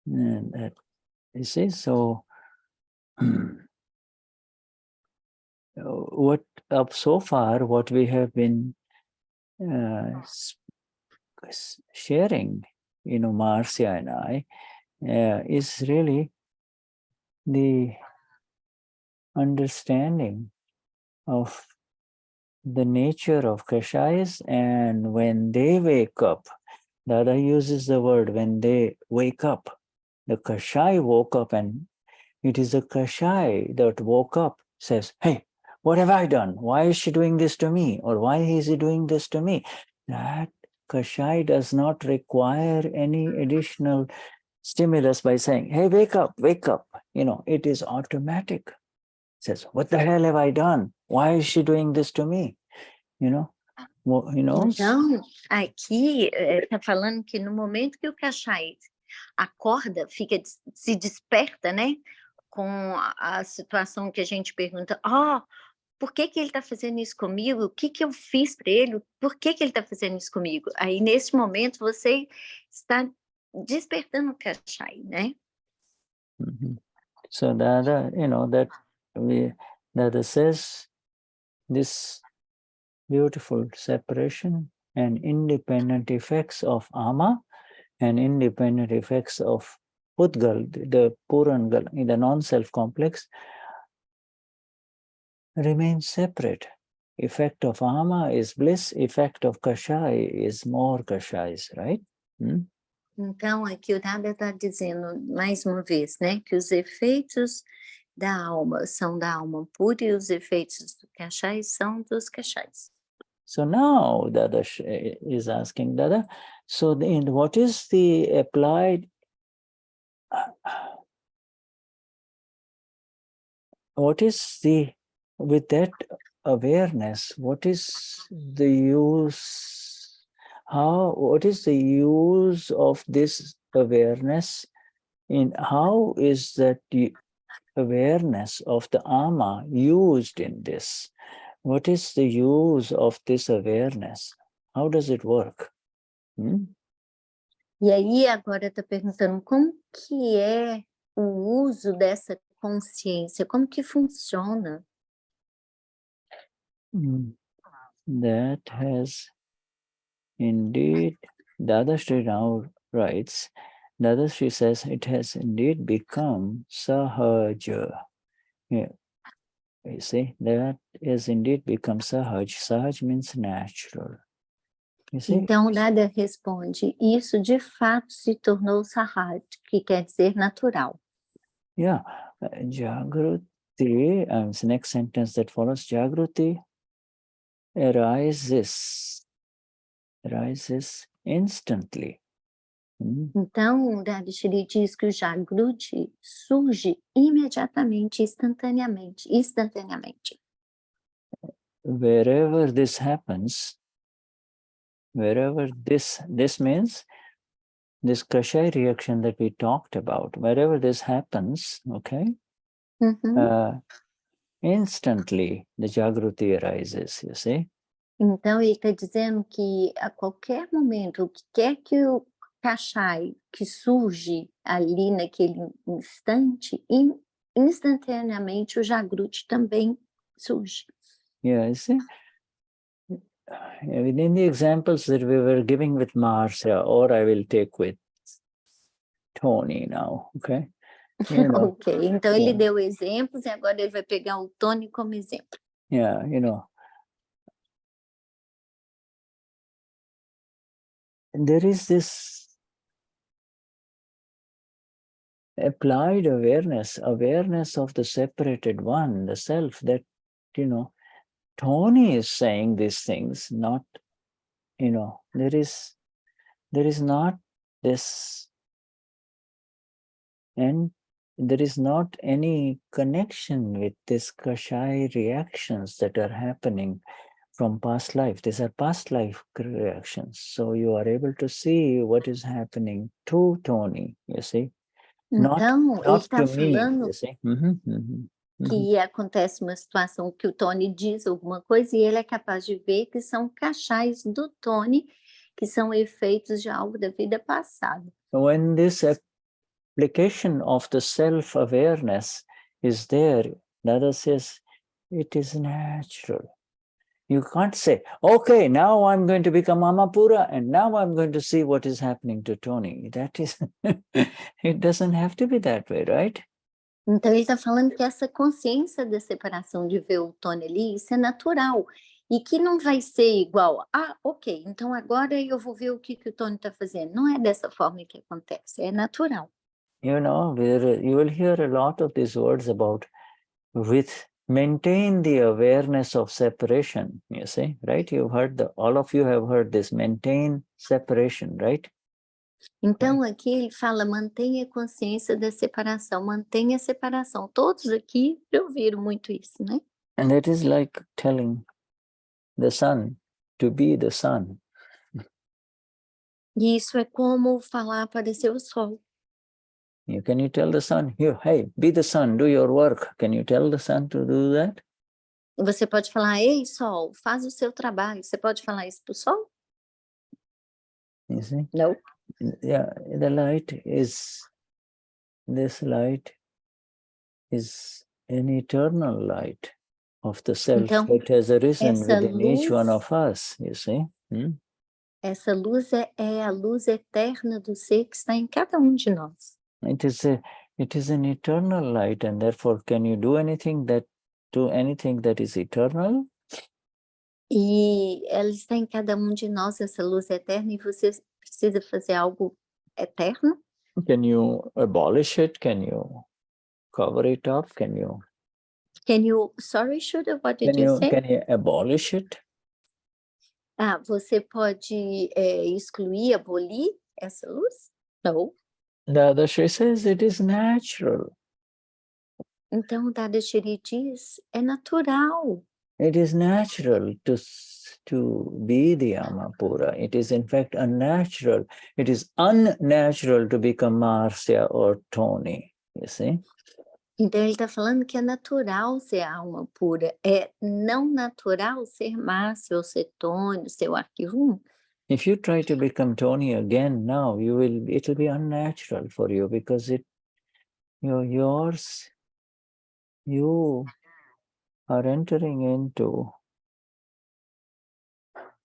you see, so what up so far, what we have been sharing, Marcia and I, is really the understanding of the nature of kashais, and when they wake up, Dada uses the word when they wake up. The kashai woke up, and it is the kashai that woke up, says, hey, what have I done? Why is she doing this to me? Or why is he doing this to me? That kashai does not require any additional stimulus by saying, hey, wake up, wake up. It is automatic. Says, what the hell have I done? Why is she doing this to me? Well, Então, aqui está falando que no momento que o kashai acorda, se desperta, né? Com a situação que a gente pergunta, por que ele está fazendo isso comigo? O que eu fiz para ele? Por que ele está fazendo isso comigo? Aí, nesse momento, você está despertando o kashai, né? So Dada, Dada says this beautiful separation and independent effects of Ama and independent effects of Pudgal, the Purangal, in the non-self complex, remain separate. effect of ama is bliss, effect of kashai is more kashais, right? Então, aqui o Dada está dizendo, mais uma vez, né, que os efeitos da alma são da alma pura e os efeitos do kashais são dos kashais. So now Dada is asking, Dada, so what is the applied, what is the, with that awareness, what is the use, what is the use of this awareness in, how is that the awareness of the ama used in this? What is the use of this awareness? How does it work? E aí agora está perguntando como que é o uso dessa consciência, como que funciona? That has indeed, Dadashri now writes, Dadashri says it has indeed become sahaja. Yeah. You see, that has indeed become sahaj. Sahaj means natural. You see? Então, Dada responde, isso de fato se tornou sahaj, que quer dizer natural. Yeah, Jagruti, the next sentence that follows, Jagruti arises instantly. Então, o Dadashri diz que o Jagruti surge imediatamente, instantaneamente. Wherever this happens, wherever this means this Kashai reaction that we talked about, wherever this happens, okay, instantly the Jagruti arises, you see. Então, ele está dizendo que a qualquer momento, o que quer que o Kashai que surge ali naquele instante, instantaneamente o Jagruti também surge. Yeah, you see. Within the examples that we were giving with Marcia, or I will take with Tony now, okay? You know, Ok, então ele deu exemplos e agora ele vai pegar o Tony como exemplo. Yeah, you know, there is this applied awareness of the separated one, the self, that, you know, Tony is saying these things, not, you know, there is not this, and there is not any connection with this Kashai reactions that are happening from past life. These are past life reactions. So you are able to see what is happening to Tony, you see. Então, ele está to me, falando you see. que acontece uma situação que o Tony diz alguma coisa e ele é capaz de ver que são cachais do Tony, que são efeitos de algo da vida passada. When this application of the self-awareness is there, Dada says, it is natural. You can't say, okay, now I'm going to become Amapura and now I'm going to see what is happening to Tony. That is, it doesn't have to be that way, right? Então, ele está falando que essa consciência da separação de ver o Tony ali, isso é natural. E que não vai ser igual, ok, então agora eu vou ver o que o Tony está fazendo. Não é dessa forma que acontece, é natural. You know, you will hear a lot of these words about maintain the awareness of separation, you see, right? You've heard, all of you have heard this, maintain separation, right? Então, aqui ele fala, mantenha a consciência da separação, mantenha a separação. Todos aqui já ouviram muito isso, né? And that is like telling the sun to be the sun. E isso é como falar para ser o sol. Can you tell the sun, here, hey, be the sun, do your work. Can you tell the sun to do that? Você pode falar, ei, sol, faz o seu trabalho. Você pode falar isso para o sol? You see? Não. Yeah, this light is an eternal light of the self Então, that has arisen essa within each one of us, you see? Essa luz é a luz eterna do ser que está em cada de nós. It is an eternal light, and therefore can you do anything that is eternal? E ela está em cada de nós, essa luz eterna, e você precisa fazer algo eterno? Can you abolish it? Can you cover it up? Can you Sorry, Shuddha, what did you say? can you abolish it? Você pode excluir, abolir essa luz? Não. Dadashri says it is natural. Então, Dadashri diz, é natural. It is natural to be the Amapura. It is in fact unnatural. It is unnatural to become Marcia or Tony, you see? Então, ele está falando que é natural ser alma pura. É não natural ser Márcia ou ser Tony, ser o arquivo 1. If you try to become Tony again now, it will be unnatural for you because you are entering into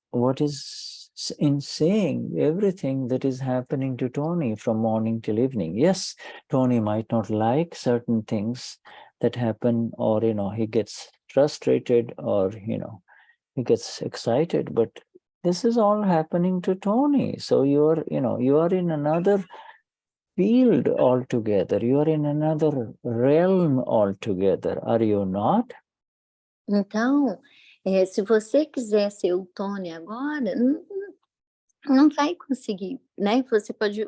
what is in saying everything that is happening to Tony from morning till evening. Yes, Tony might not like certain things that happen, or he gets frustrated, or he gets excited, but this is all happening to Tony. So you are in another field altogether. You are in another realm altogether, are you not? Então, se você quiser ser o Tony agora, não vai conseguir, né?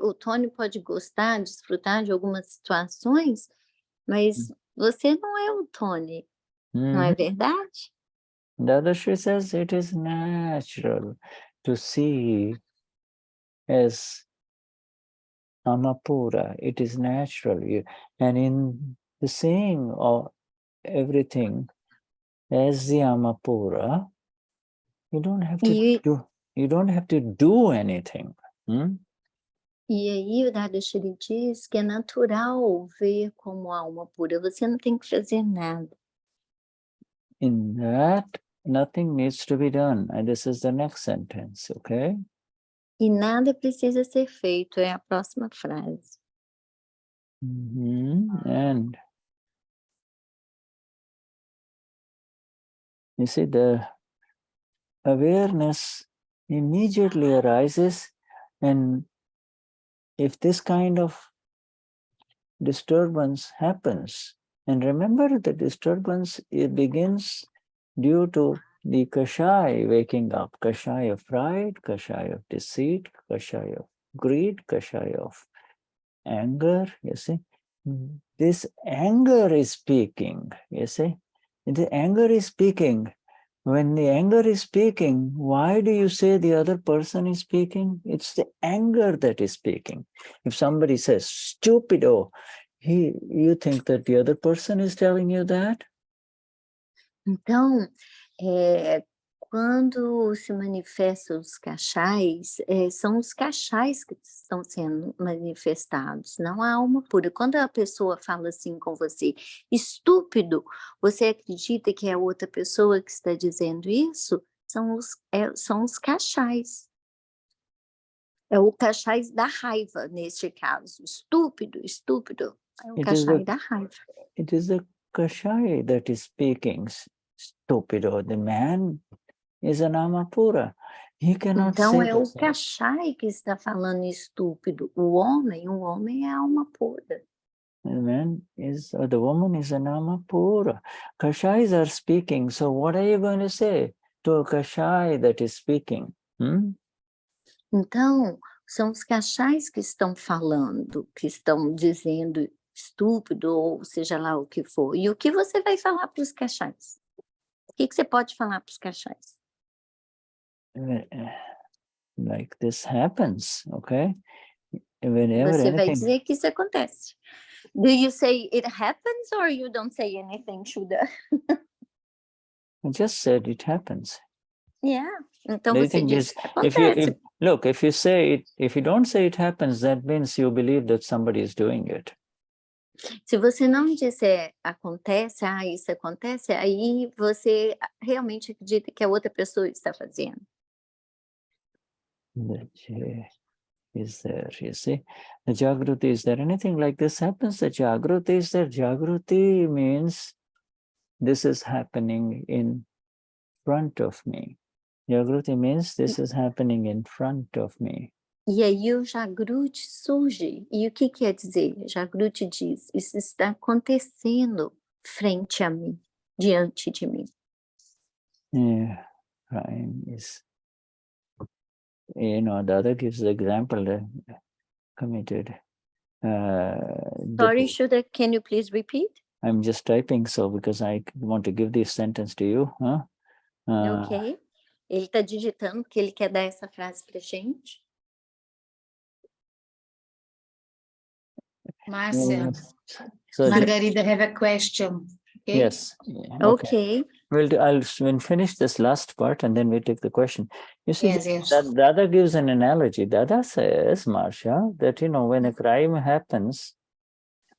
O Tony pode gostar, desfrutar de algumas situações, mas você não é o Tony, não é verdade? Dadashri says it is natural to see as Amapura. It is natural. And in the seeing of everything as the Amapura, you don't have to do anything. E aí o Dadashri diz que é natural ver como alma pura. Você não tem que fazer nada. In that, nothing needs to be done. And this is the next sentence, okay? E nada precisa ser feito, é a próxima frase. And you see, the awareness immediately arises, and if this kind of disturbance happens, and remember the disturbance, it begins due to the kashai waking up, kashai of pride, kashai of deceit, kashai of greed, kashai of anger, you see. This anger is speaking, you see. The anger is speaking. When the anger is speaking, why do you say the other person is speaking? It's the anger that is speaking. If somebody says, stupido, you think that the other person is telling you that? Então, quando se manifestam os cachais, são os cachais que estão sendo manifestados, não a alma pura. Quando a pessoa fala assim com você, estúpido, você acredita que é outra pessoa que está dizendo isso? São os cachais. É o cachais da raiva, neste caso. Estúpido, é o cachai da raiva. It is the kashai that is speaking. Stupido, the man is an Amapura. He cannot Então say é o cachai que está falando estúpido. O homem é a alma pura. The woman is an Amapura. Kashais are speaking. So what are you going to say to a kashai that is speaking? Então, são os cachais que estão falando, que estão dizendo estúpido, ou seja lá o que for. E o que você vai falar para os cachais? O que você pode falar para os cachais? Like this happens, okay? Você vai dizer que isso acontece. Do you say it happens or you don't say anything, Shuddha? I just said it happens. Yeah. Então você diz, acontece. If you don't say it happens, that means you believe that somebody is doing it. Se você não disser acontece, isso acontece, aí você realmente acredita que a outra pessoa está fazendo. Is there, you see? The Jagruti is there. Anything like this happens, the Jagruti is there. Jagruti means this is happening in front of me. Jagruti means this is happening in front of me. E aí o Jagruti surge. E o que quer dizer? Jagruti diz, isso está acontecendo frente a mim, diante de mim. Yeah, crime is, the other gives the example that committed. Sorry, Shuddha, can you please repeat? I'm just typing so because I want to give this sentence to you. Huh? Ok. Ele está digitando porque ele quer dar essa frase para gente. Marcia, So Margarida have a question. Okay? yes. Yeah, Ok. I'll finish this last part and then we take the question. You see, Yes. that Dada gives an analogy. Dada says, Marcia, that when a crime happens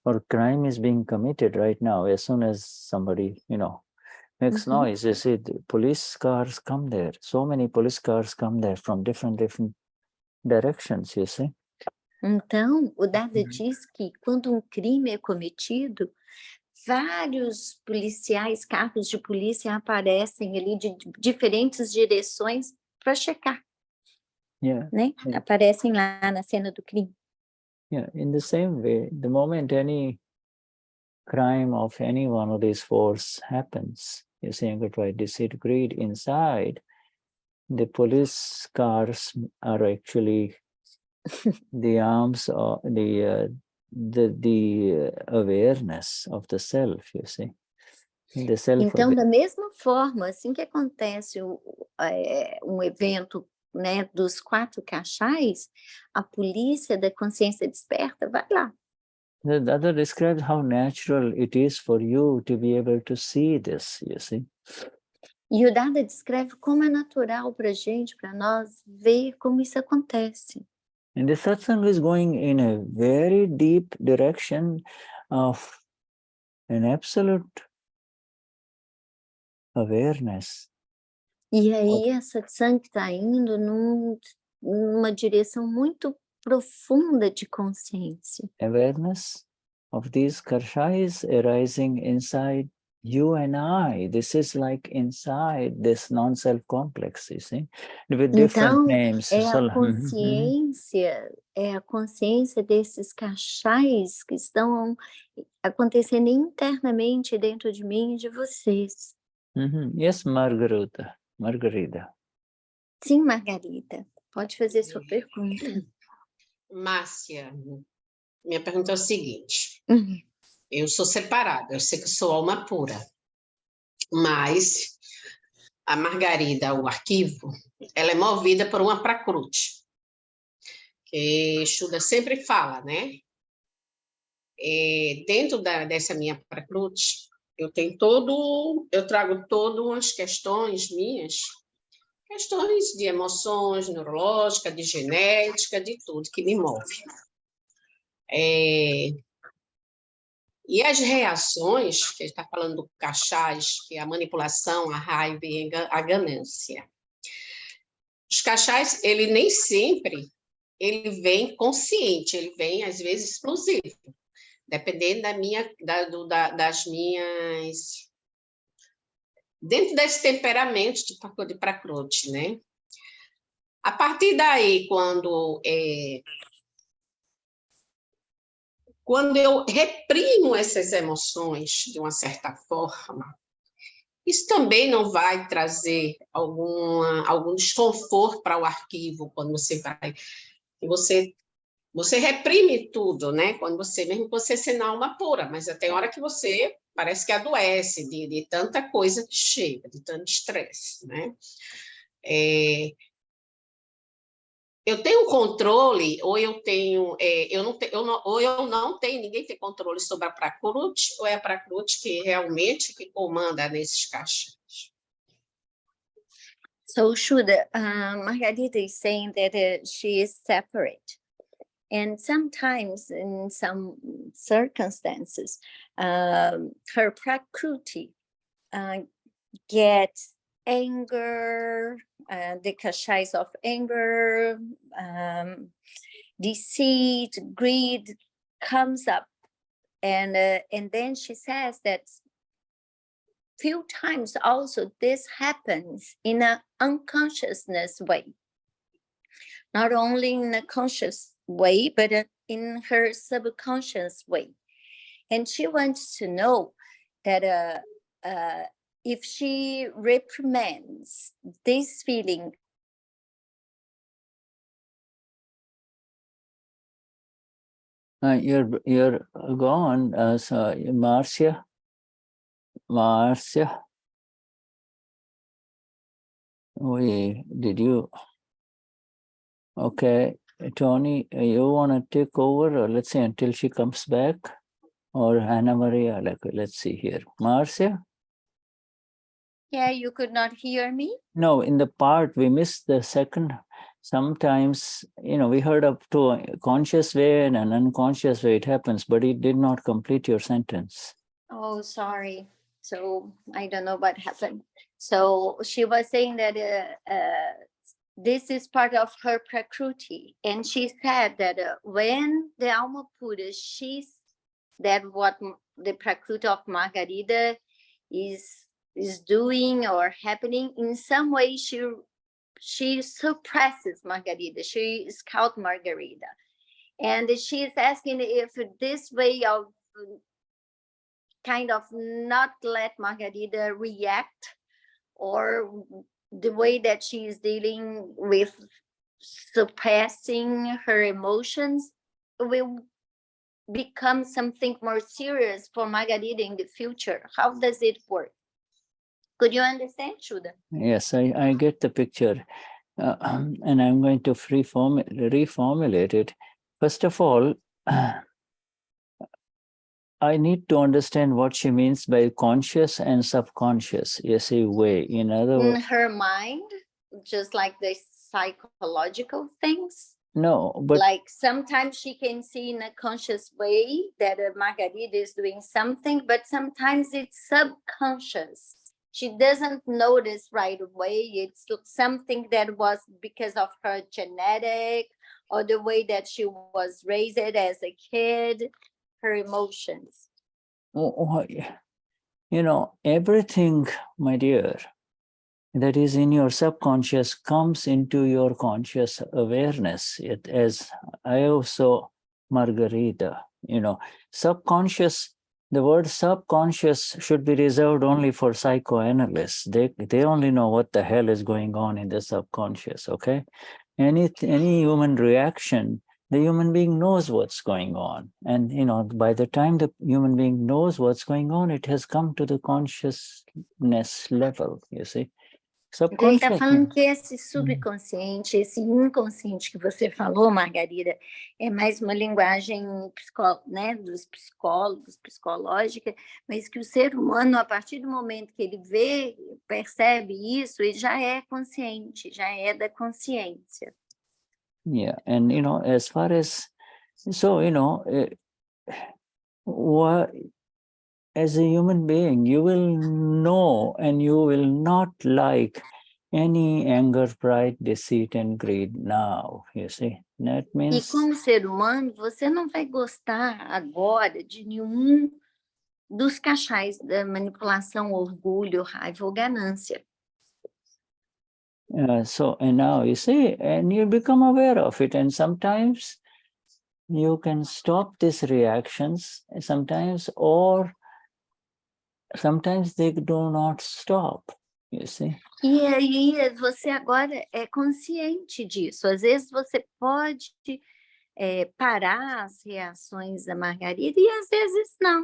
or crime is being committed right now, as soon as somebody, makes noise, you see, the police cars come there. So many police cars come there from different directions, you see. Então, o Dada diz que quando um crime é cometido, vários policiais, carros de polícia aparecem ali de diferentes direções para checar, Yeah. né? Yeah. Aparecem lá na cena do crime. Yeah, in the same way, the moment any crime of any one of these fours happens, you see, anger, pride, deceit, greed, inside, the police cars are actually the arms or the awareness of the self, you see. The self. Então, da mesma forma, assim que acontece um evento, né, dos 4 cachais, a polícia da consciência desperta vai lá. The other describes how natural it is for you to be able to see this, you see. E o Dada descreve como é natural para a gente, para nós, ver como isso acontece. And the satsang is going in a very deep direction of an absolute awareness. E aí a satsang está indo numa direção muito profunda de consciência. Awareness of these karshais arising inside you and I. This is like inside this non-self complex, you see, with different Então, names. é a consciência desses cachais que estão acontecendo internamente dentro de mim e de vocês. Yes, Margarida. Sim, Margarida, pode fazer sua pergunta. Márcia, minha pergunta é o seguinte. Eu sou separada, eu sei que sou alma pura, mas a Margarida, o arquivo, ela é movida por uma prakruti, que Shuddha sempre fala, né? Dentro dessa minha prakruti, eu trago todas as questões minhas, questões de emoções, neurológica, de genética, de tudo que me move. E as reações, que ele está falando do cachais, que é a manipulação, a raiva e a ganância. Os cachais, ele nem sempre ele vem consciente, ele vem, às vezes, explosivo, dependendo das minhas... Dentro desse temperamento de prakruti, né? A partir daí, quando eu reprimo essas emoções de uma certa forma, isso também não vai trazer algum desconforto para o arquivo quando você vai... Você reprime tudo, né? Mesmo você sendo alma pura, mas tem hora que você parece que adoece de tanta coisa que chega, de tanto estresse, né? Eu tenho controle, ou eu não tenho, ninguém tem controle sobre a prakruti, ou é a prakruti que realmente que comanda nesses cachos? So Shuddha, Margarita is saying that she is separate. And sometimes in some circumstances, her prakruti gets anger, the kashais of anger, deceit, greed comes up. And then she says that few times also this happens in an unconsciousness way. Not only in a conscious way, but in her subconscious way. And she wants to know that if she reprimands this feeling, you're gone, so Marcia. Did you? Okay, Tony, you want to take over, or let's say until she comes back, or Anna Maria? Like, let's see here, Marcia. yeah, you could not hear me? No, in the part we missed the second. Sometimes, we heard up to a conscious way and an unconscious way it happens, but it did not complete your sentence. Oh, sorry. So I don't know what happened. So she was saying that this is part of her Prakruti. And she said that when the Alma Pura sees that what the Prakruti of Margarida is doing or happening, in some way she suppresses Margarida. She scouts Margarida. And she is asking if this way of kind of not let Margarida react, or the way that she is dealing with suppressing her emotions will become something more serious for Margarida in the future. How does it work? Could you understand, Shuddha? Yes, I get the picture. And I'm going to reformulate it. First of all, I need to understand what she means by conscious and subconscious, way. In other words, in her mind, just like the psychological things. No, but like sometimes she can see in a conscious way that Margarida is doing something, but sometimes it's subconscious. She doesn't notice right away. It's something that was because of her genetic or the way that she was raised as a kid, her emotions. Everything, my dear, that is in your subconscious comes into your conscious awareness. As I also Margarita, subconscious. The word subconscious should be reserved only for psychoanalysts. They only know what the hell is going on in the subconscious. Okay, any human reaction, the human being knows what's going on, and by the time the human being knows what's going on, it has come to the consciousness level. You see. Ele está falando que esse subconsciente, esse inconsciente que você falou, Margarida, é mais uma linguagem dos psicólogos, psicológica, mas que o ser humano, a partir do momento que ele vê, percebe isso, ele já é consciente, já é da consciência. Yeah, and as far as what, as a human being, you will know and you will not like any anger, pride, deceit, and greed now, you see. That means... E como ser humano, você não vai gostar agora de nenhum dos cachais da manipulação, orgulho, raiva ou ganância. And now you see, and you become aware of it, and sometimes you can stop these reactions, sometimes they do not stop, you see. E aí você agora é consciente disso. Às vezes você pode parar as reações da Margarida e às vezes não.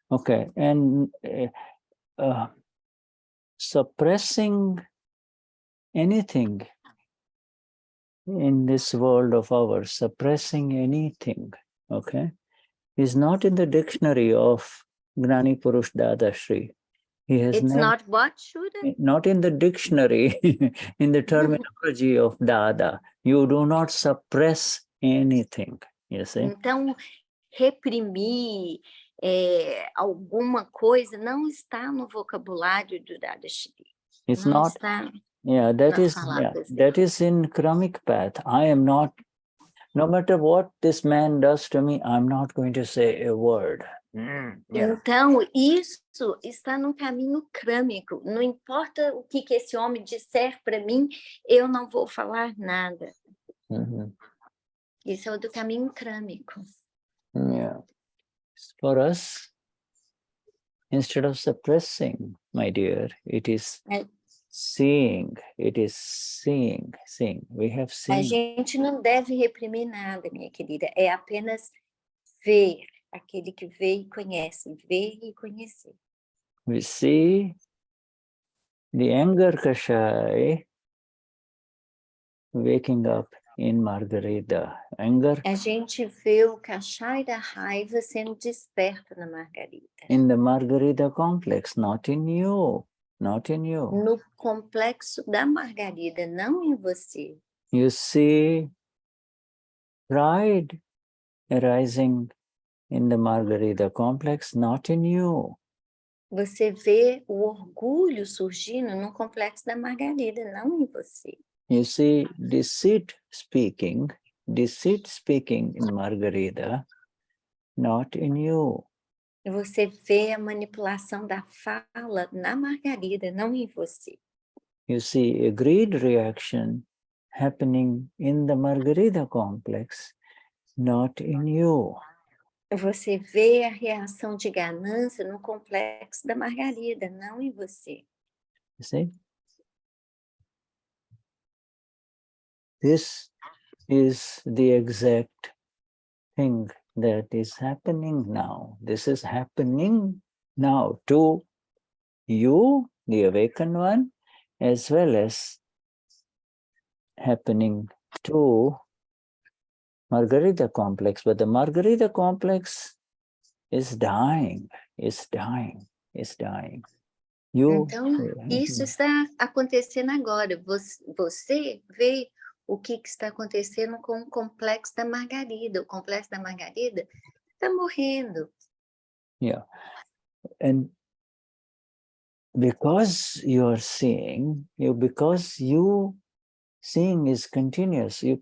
Okay, and suppressing anything in this world of ours, suppressing anything, okay, is not in the dictionary of Gnani Purush Dadashri. It's not what, Shuddha? Not in the dictionary, in the terminology of Dada. You do not suppress anything, you see. Então, reprimir alguma coisa não está no vocabulário do Dadashri. It's não not. Está Yeah, that is in Kramic path. I am not, no matter what this man does to me, I'm not going to say a word. Yeah. Então, isso está no caminho crâmico. Não importa o que esse homem disser para mim, eu não vou falar nada. Isso é o do caminho crâmico. Yeah. For us, instead of suppressing, my dear, it is seeing. It is seeing. We have A seen. gente não deve reprimir nada, minha querida. É apenas ver. Aquele que vê e conhece. Ver e conhecer. We see the anger kashai waking up in Margarida. Anger A gente vê o cachai da raiva sendo desperto na Margarida. in the Margarida complex, not in you. Not in you. No complexo da Margarida, não em você. You see pride arising in the Margarida complex, not in you. Você vê o orgulho surgindo no complexo da Margarida, não em você. You see deceit speaking in Margarida, not in you. Você vê a manipulação da fala na Margarida, não em você. You see a greed reaction happening in the Margarida complex, not in you. Você vê a reação de ganância no complexo da Margarida, não em você. You see? This is the exact thing that is happening now. This is happening now to you, the awakened one, as well as happening to Margarida complex. But the Margarida complex is dying. You, Então, isso está acontecendo agora. Você vê o que está acontecendo com o complexo da Margarida. O complexo da Margarida está morrendo. yeah. And because you are seeing, because you seeing is continuous, you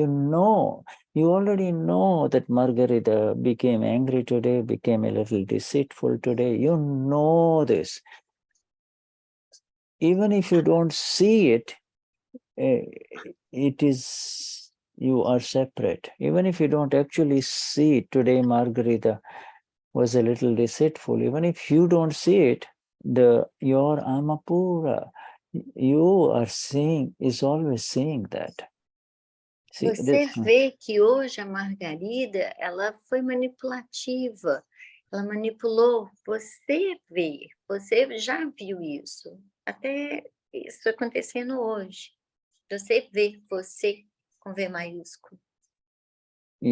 know, you already know that Margarida became angry today, became a little deceitful today. You know this. Even if you don't see it, it is, you are separate. Even if you don't actually see it, today Margarida was a little deceitful. Even if you don't see it, your Amapura, you are seeing, is always seeing that. See, Você vê que hoje a Margarida, ela foi manipulativa. Ela manipulou. Você vê. Você já viu isso. Até isso acontecendo hoje. Você vê você com V maiúsculo.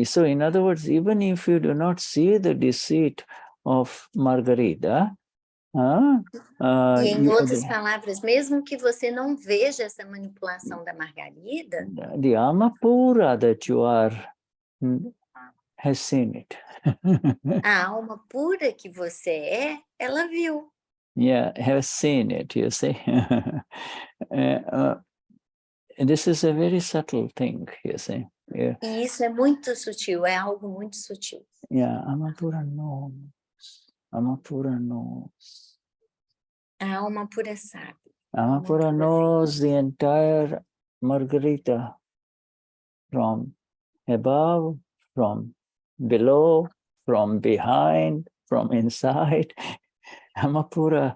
So in other words, even if you do not see the deceit of Margarida, e em outras palavras, mesmo que você não veja essa manipulação da Margarida, the Amapura that you are has seen it. a alma pura que você ela viu. Yeah, has seen it, you see. This is a very subtle thing, you see. Yeah. E isso é muito sutil, é algo muito sutil. Yeah, Amapura knows. Amapura knows. A alma pura sabe. Amapura knows the entire Margarita, from above, from below, from behind, from inside. Amapura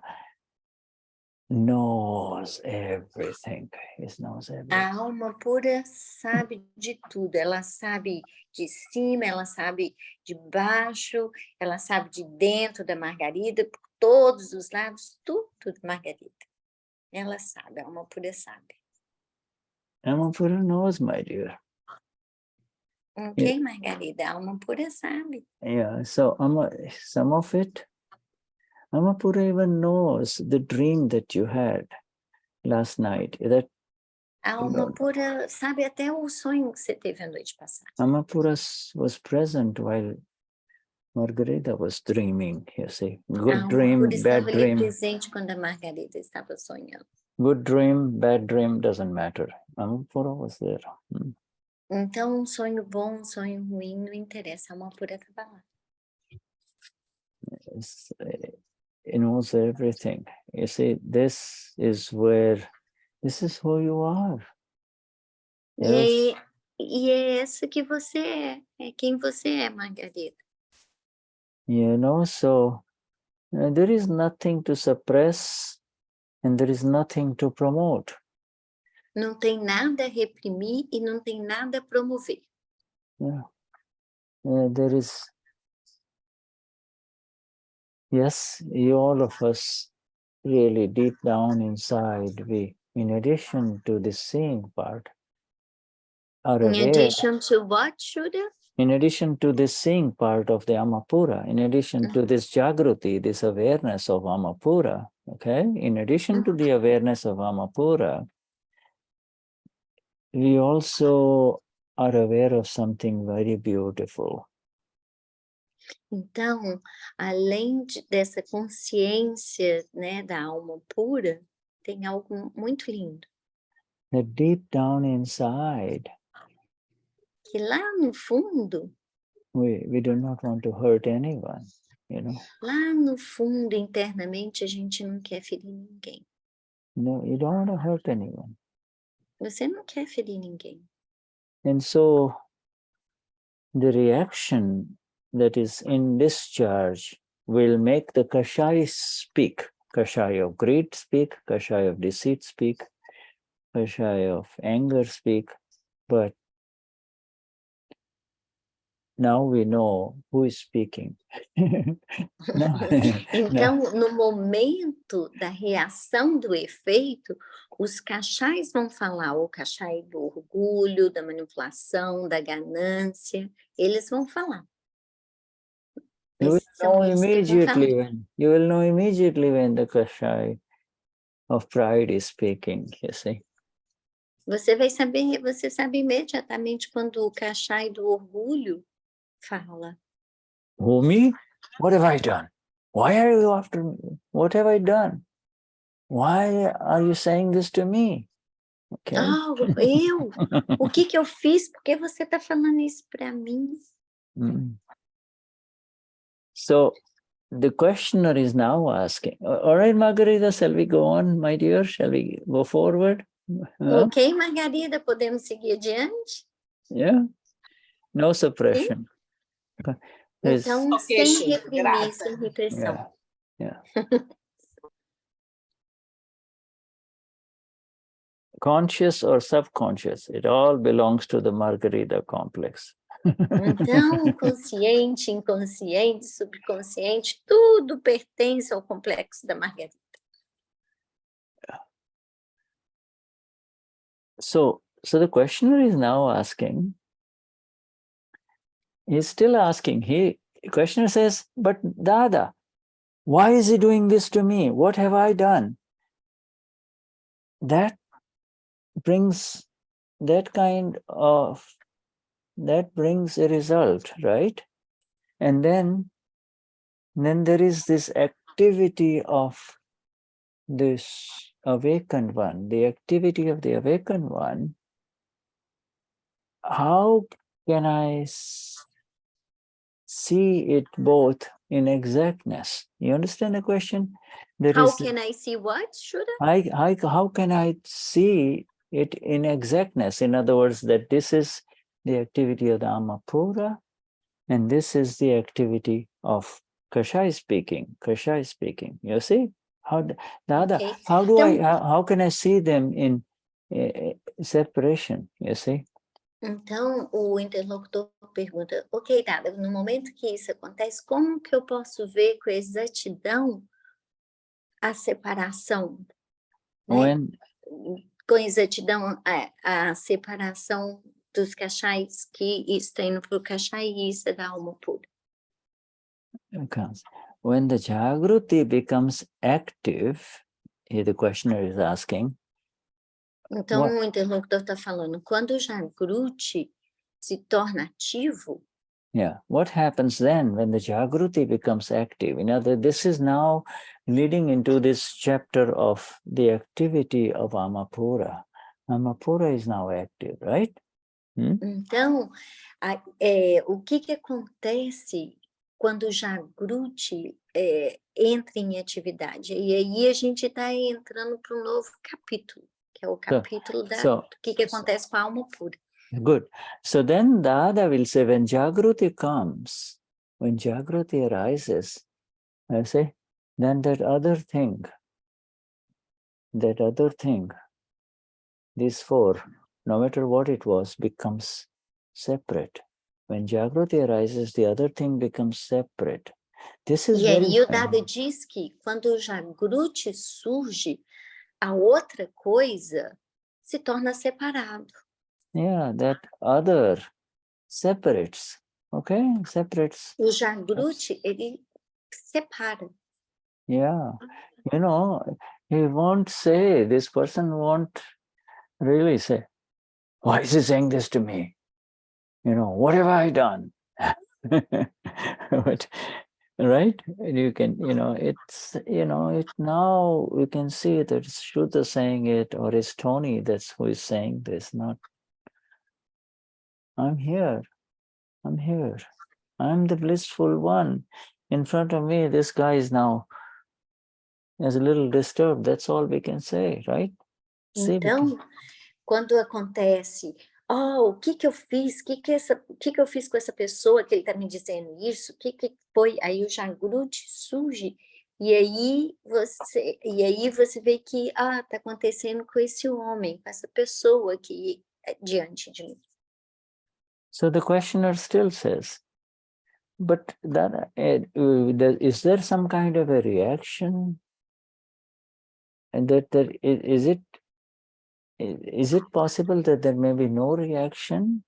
knows everything. It knows everything. A alma pura sabe de tudo. Ela sabe de cima, ela sabe de baixo, ela sabe de dentro da Margarida, por todos os lados, tudo da Margarida. Ela sabe, a alma pura sabe. Amapura knows, my dear. Ok, Margarida, a alma pura sabe. Yeah, so some of it, Amapura even knows the dream that you had last night. That A alma pura sabe até o sonho que você teve a noite passada. Amapura was present while Margarida was dreaming, you see. Good dream, pura bad estava ali dream. presente quando a Margarida estava sonhando. Good dream, bad dream, doesn't matter. Amapura was there. Então, um sonho bom, um sonho ruim, não interessa, a alma pura estava lá. He knows everything. You see, this is who you are. Yes. E é essa que você é quem você é, Margarida. You know, so there is nothing to suppress and there is nothing to promote. Não tem nada a reprimir e não tem nada a promover. Yeah. There is, yes, all of us really deep down inside, we, in addition to the seeing part, are In aware. addition to what, Shuddha? In addition to this seeing part of the Amapura, in addition to this Jagruti, this awareness of Amapura, okay? In addition to the awareness of Amapura, we also are aware of something very beautiful. Então, além dessa consciência, né, da alma pura, tem algo muito lindo. That deep down inside, Que lá no fundo, we do not want to hurt anyone, you know. lá no fundo, internamente, a gente não quer ferir ninguém. No, you don't want to hurt anyone. Você não quer ferir ninguém. And so the reaction that is in discharge will make the Kashai speak. Kashai of greed speak, Kashai of deceit speak, Kashai of anger speak, but now we know who is speaking. Então, no momento da reação do efeito, os cachais vão falar, o cachai do orgulho, da manipulação, da ganância, eles vão falar. You will São know eles que vão falar. immediately when the Kashai of pride is speaking, you see. Você sabe imediatamente quando o cachai do orgulho fala. Who, me? What have I done? Why are you after me? What have I done? Why are you saying this to me? Okay. Ah, eu? O que eu fiz? Por que você está falando isso para mim? So the questioner is now asking, all right, Margarita, shall we go on, my dear? Shall we go forward? Ok, Margarida, podemos seguir adiante? Yeah. No suppression. Então, Ok, sem Shuddha, reprimir, grata. sem repressão. Yeah. Conscious or subconscious, it all belongs to the Margarita complex. Então, consciente, inconsciente, subconsciente, tudo pertence ao complexo da Margarida. So the questioner is now asking, he's still asking, the questioner says, but Dada, why is he doing this to me? What have I done? That brings a result, right? And then there is this activity of this awakened one, the activity of the awakened one. How can I see it both in exactness? You understand the question? How can I see what, Shuddha? How can I see it in exactness? In other words, that this is the activity of the Amapura, and this is the activity of Kashai speaking. You see? How can I see them in separation? You see? Então, o interlocutor pergunta, ok, Dada, no momento que isso acontece, como que eu posso ver com exatidão a separação? Né? Com exatidão a separação dos cachais que está indo para o cachaísta da alma pura. When the Jagruti becomes active, the questioner is asking. Então, o interlocutor está falando, quando o Jagruti se torna ativo. Yeah, what happens then when the Jagruti becomes active? In other words, this is now leading into this chapter of the activity of Amapura. Amapura is now active, right? Então, o que acontece quando o Jagruti entra em atividade. E aí a gente está entrando para um novo capítulo, que é o capítulo do que acontece com a alma pura. Good. So then Dada will say, when Jagruti comes, when Jagruti arises, I say, then that other thing, these four, no matter what it was, becomes separate. When Jagruti arises, the other thing becomes separate. This is E very aí o Dada diz que quando o Jagruti surge, a outra coisa se torna separado. Yeah, that other separates, okay? Separates. O Jagruti, ele separa. Yeah, you know, he won't say, this person won't really say, why is he saying this to me? You know, what have I done? But, right? You can, it's, now we can see that it's Shuddha saying it, or it's Tony that's who is saying this, not, I'm here. I'm the blissful one. In front of me, this guy is now a little disturbed. That's all we can say, right? Então, quando acontece, o que eu fiz? O que eu fiz com essa pessoa que ele está me dizendo isso? O que foi? Aí o Jagruti surge e aí você vê que está acontecendo com esse homem, com essa pessoa aqui diante de mim. So the questioner still says, but that, is there some kind of a reaction? And is it possible that there may be no reaction?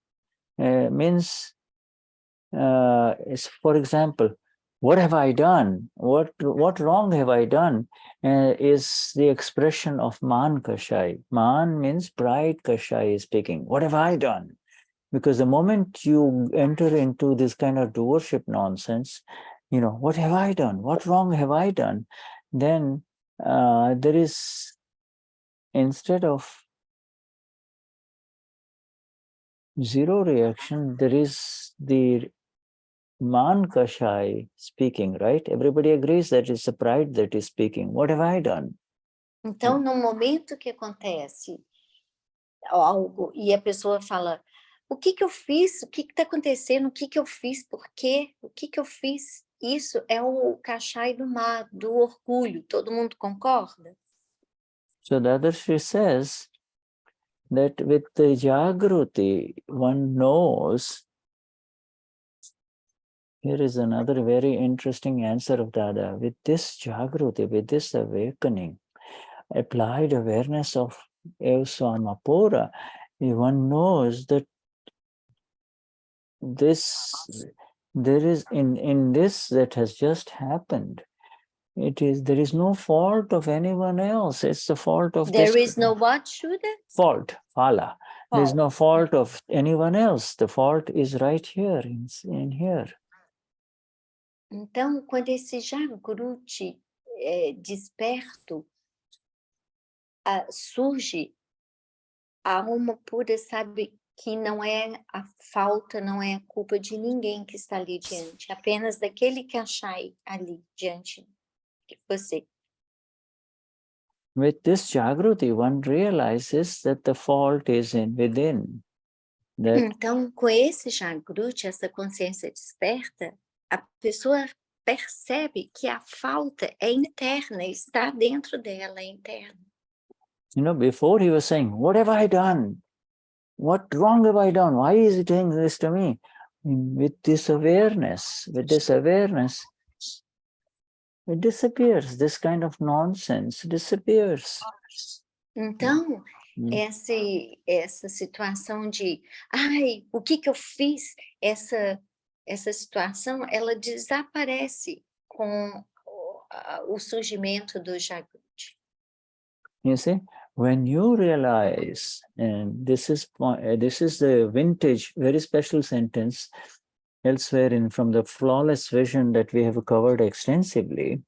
Means, for example, what have I done? What wrong have I done? Is the expression of Man Kashai. Man means pride Kashai is speaking. What have I done? Because the moment you enter into this kind of doership nonsense, what have I done? What wrong have I done? Then there is, instead of zero reaction, there is the Man Kashai speaking, right? Everybody agrees that it's the pride that is speaking. What have I done? Então, no momento que acontece algo e a pessoa fala, o que eu fiz? O que está acontecendo? O que eu fiz? Por quê? O que eu fiz? Isso é o Kashai do orgulho. Todo mundo concorda? So Dadashri says that with the Jagruti, one knows. Here is another very interesting answer of Dada. With this Jagruti, with this awakening, applied awareness of Evswamapura, one knows that there is in this that has just happened, there is no fault of anyone else. It's the fault of There is no what, Shuddha? Fault, fala. There is no fault of anyone else. The fault is right here, in here. Então, quando esse Jagruti desperto surge, a alma pura sabe que não é a falta, não é a culpa de ninguém que está ali diante, apenas daquele Kashai ali diante de você. With this Jagruti, one realizes that the fault is within. Então, com esse Jagruti, essa consciência desperta, a pessoa percebe que a falta é interna, está dentro dela, é interna. Before he was saying, what have I done? What wrong have I done? Why is he doing this to me? With this awareness, it disappears. This kind of nonsense disappears. Então, essa situação de, o que eu fiz? Essa situação, ela desaparece com o surgimento do Jagruti. You see, when you realize, and this is the vintage, very special sentence elsewhere from the flawless vision that we have covered extensively,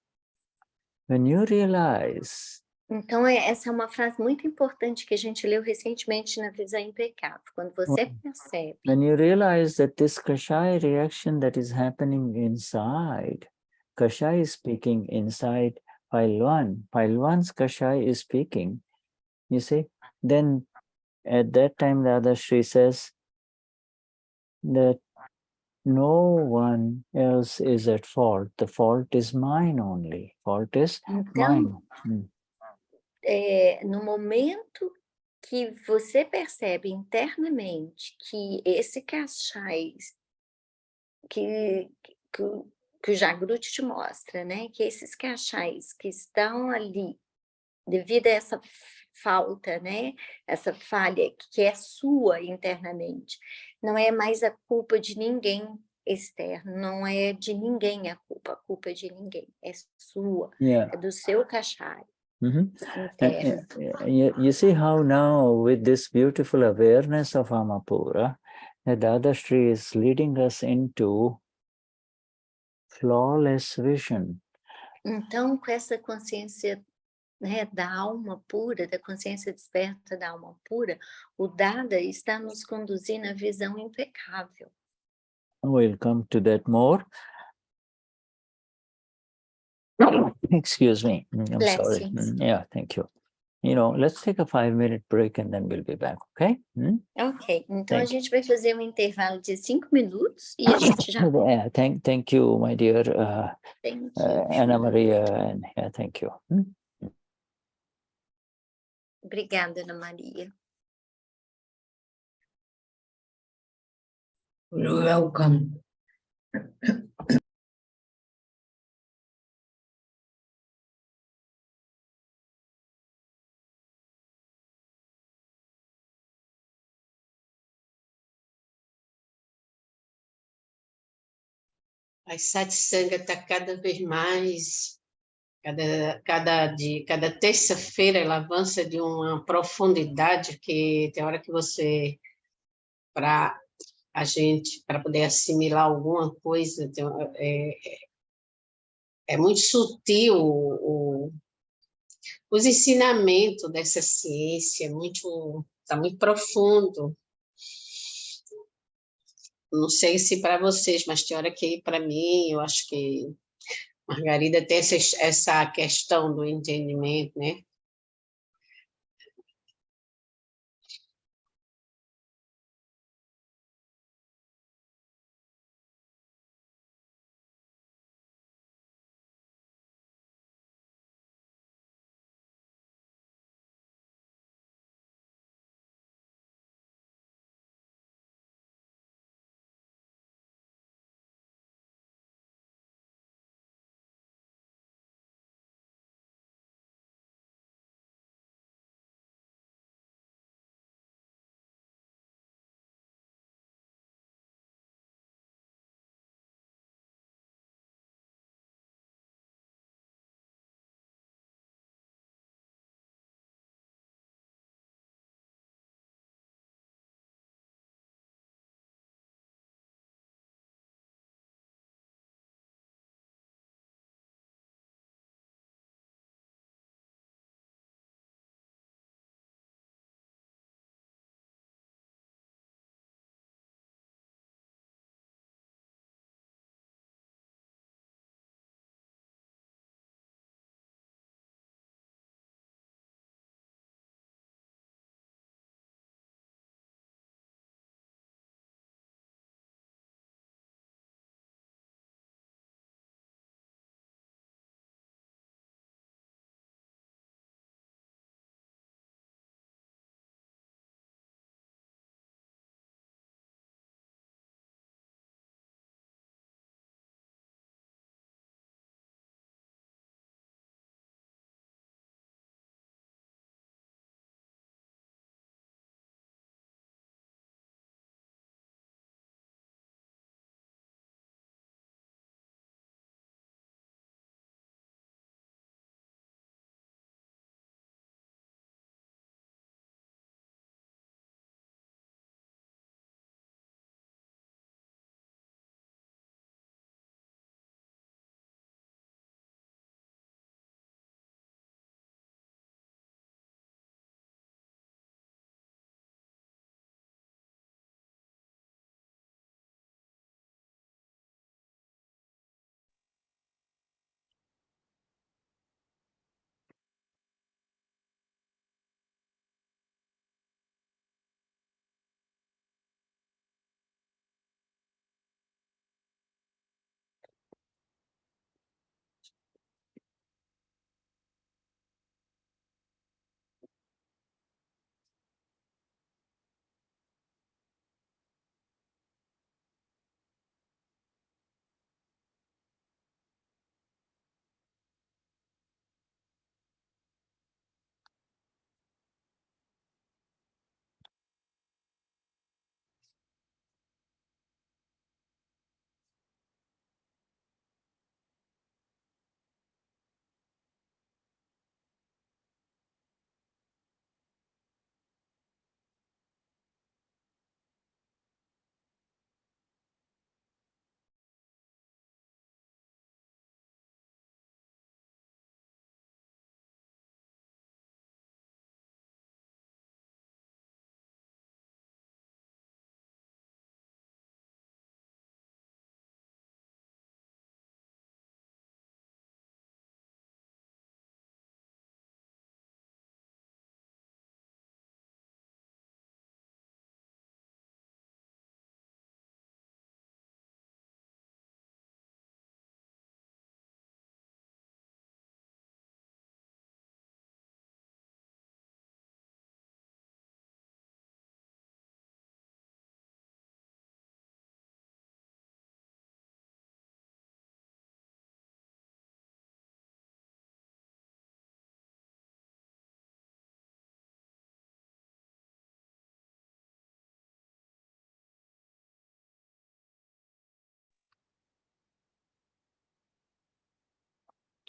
when you realize. Então, essa é uma frase muito importante que a gente leu recentemente na Visão Impecável. Quando você percebe. When you realize that this Kashai reaction that is happening inside Kashai is speaking inside Pailwan. Pailwan's Kashai is speaking. You see? Then at that time, Dadashri says that no one else is at fault. The fault is mine only. Fault is mine. Então, no momento que você percebe internamente que esse cachais que o Jagruti te mostra, né? Que esses cachais que estão ali devido a essa falta, né? Essa falha que é sua internamente, não é mais a culpa de ninguém externo, não é de ninguém a culpa é de ninguém, é sua, Yeah. é do seu cachai Mhm. interno. You see how now, with this beautiful awareness of Amapura, the Dadashri is leading us into flawless vision. Então, com essa consciência, né, da alma pura, da consciência desperta da alma pura, o Dada está nos conduzindo à visão impecável. We'll come to that more. Excuse me. I'm Bless sorry. you. Yeah, thank you. You know, let's take a 5-minute break and then we'll be back, okay? Ok, então a Thank you. gente vai fazer um intervalo de 5 minutos e a gente já volta. Yeah, thank you, my dear Thank you. Ana Maria, and yeah, thank you. Obrigada, Ana Maria. You're welcome. A satsanga está cada vez mais, cada terça-feira ela avança de uma profundidade que tem hora que você, para a gente, para poder assimilar alguma coisa, é muito sutil os ensinamentos dessa ciência, está muito profundo. Não sei se para vocês, mas tem hora que, para mim, eu acho que Margarida tem essa questão do entendimento, né?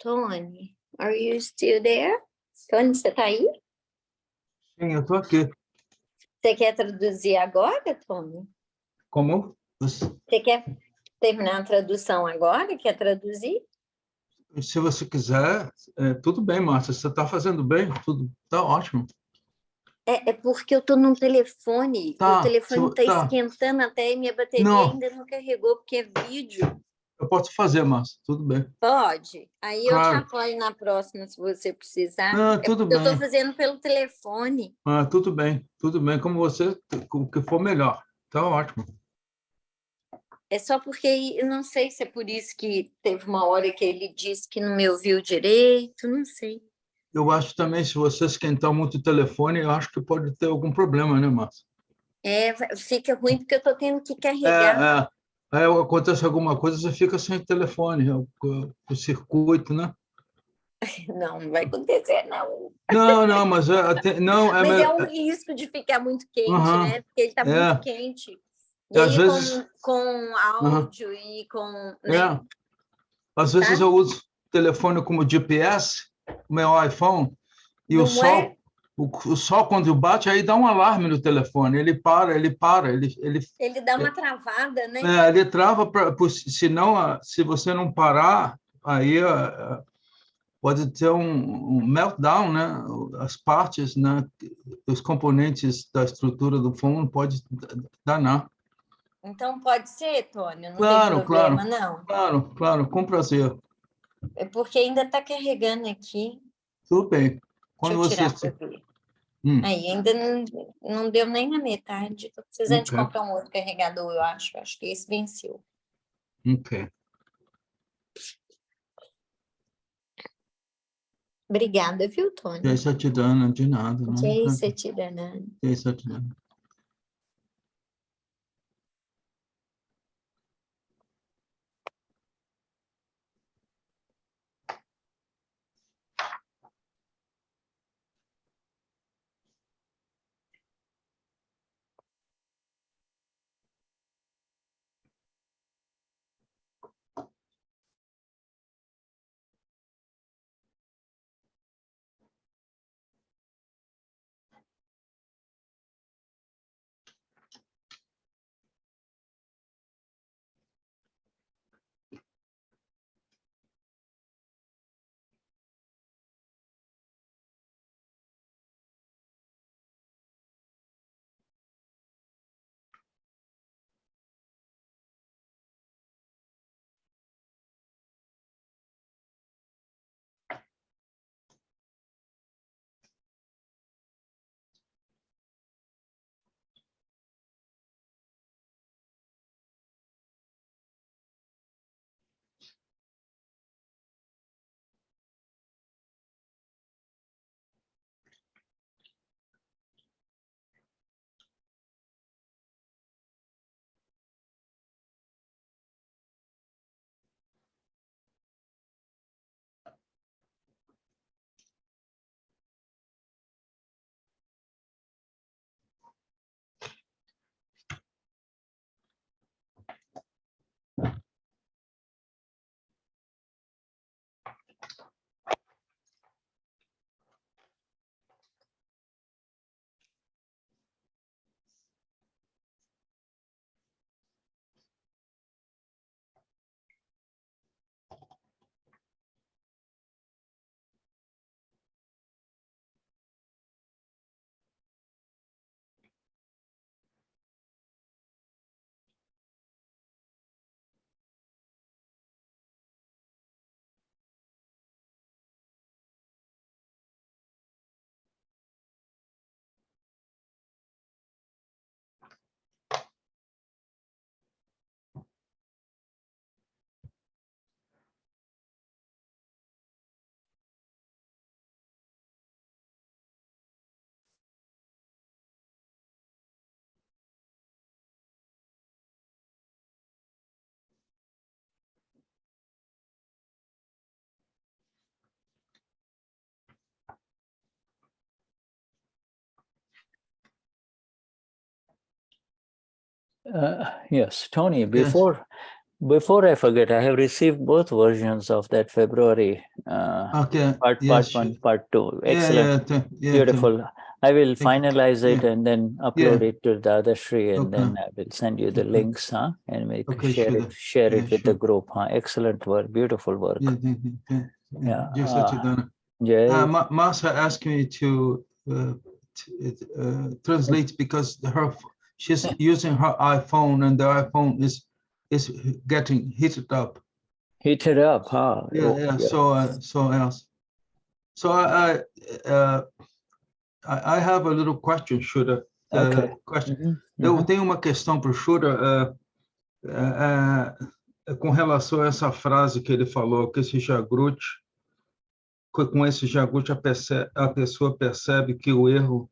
Tony, are you still there? Tony, você está aí? Sim, eu estou aqui. Você quer traduzir agora, Tony? Como? Você quer terminar a tradução agora? Quer traduzir? Se você quiser, tudo bem, Márcia. Você está fazendo bem, tudo está ótimo. É porque eu estou num telefone. Tá, O telefone está tá. esquentando até e minha bateria Não. ainda não carregou, porque é vídeo. Eu posso fazer, Márcia, tudo bem. Pode. Aí eu te Claro. apoio na próxima, se você precisar. Ah, tudo Eu estou bem. fazendo pelo telefone. Ah, tudo bem, como você, o que for melhor. Tá ótimo. É só porque eu não sei se é por isso que teve uma hora que ele disse que não me ouviu direito, não sei. Eu acho também, se você esquentar muito o telefone, eu acho que pode ter algum problema, né, Márcia? Fica ruim porque eu estou tendo que carregar. Aí acontece alguma coisa, você fica sem telefone, o circuito, né? Não vai acontecer, não. Não, mas não, Mas é um risco de ficar muito quente, Aham, né? Porque ele está muito quente. E Às aí, vezes, com áudio e com... né? Às vezes Tá? eu uso o telefone como GPS, o meu iPhone, e o Não sol, é? o sol quando bate, aí dá um alarme no telefone, ele para, Ele dá uma travada, né? ele trava, senão, se você não parar, aí pode ter um meltdown, né? As partes, né? Os componentes da estrutura do fone pode danar. Então pode ser, Tônio, não tem Claro, problema, não. claro, com prazer. É porque ainda está carregando aqui. Tudo bem. Deixa eu tirar para ver. Aí, ainda não deu nem na metade. Estou precisando de comprar um outro carregador, eu acho. Acho que esse venceu. Ok. Obrigada, viu, Tônio? Jai Satchidana, de nada. Jai Satchidana. Jai Satchidana. Yes, Tony, before Before I forget, I have received both versions of that February Okay. part Yes. 1, part 2. Yeah, Excellent. yeah, Beautiful. I will Thank you. finalize it Yeah. and then upload it to Dadashri, and Okay. then I will send you the Okay. links, and we Okay, share Shuddha. it, share Yeah, it with the sure. group. Excellent work, beautiful work. Yeah, Yeah. Just Satidana. Jai. Marcia asked me to translate because she's using her iPhone, and the iPhone is getting heated up. Heated up, huh? Yeah, Oh, yeah. yeah. So I have a little question, Shuddha. Okay. Eu tenho uma questão para o Shuddha com relação a essa frase que ele falou, que esse Jagruti, com esse Jagruti a pessoa percebe que o erro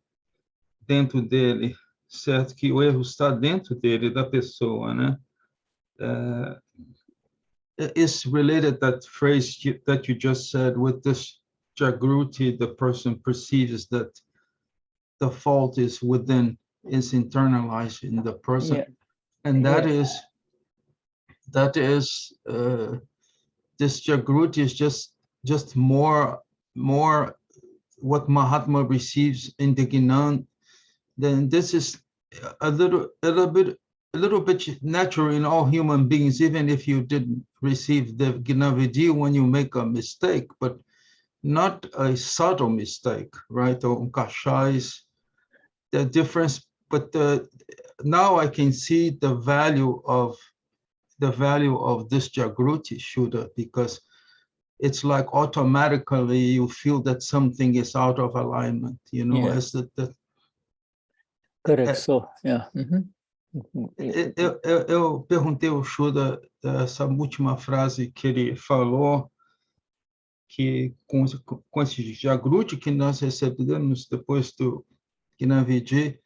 dentro dele, certo? Que o erro está dentro dele, da pessoa, né? It's related, that phrase that you just said, with this Jagruti, the person perceives that the fault is within, is internalized in the person. Yeah. And that Yes. is this Jagruti is just more what Mahatma receives in the Gnan. Then this is a little bit natural in all human beings, even if you didn't receive the Gnavidi when you make a mistake, but not a subtle mistake, right? Or kashais, the difference. But now I can see the value of this Jagruti, Shuddha, because it's like automatically you feel that something is out of alignment, Yes. as the Correct. So, yeah. Eu perguntei ao Shuddha essa última frase que ele falou, que com esse Jagruti que nós recebemos depois do Gnavidi,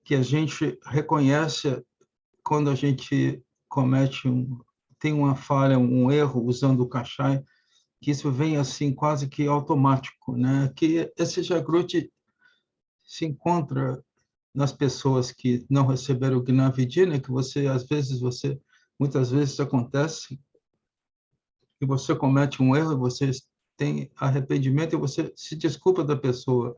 que a gente reconhece quando a gente tem uma falha, um erro usando o Kashai, que isso vem assim quase que automático, né? Que esse Jagruti se encontra nas pessoas que não receberam o Gnavidi, né? Que muitas vezes acontece que você comete um erro, você tem arrependimento e você se desculpa da pessoa,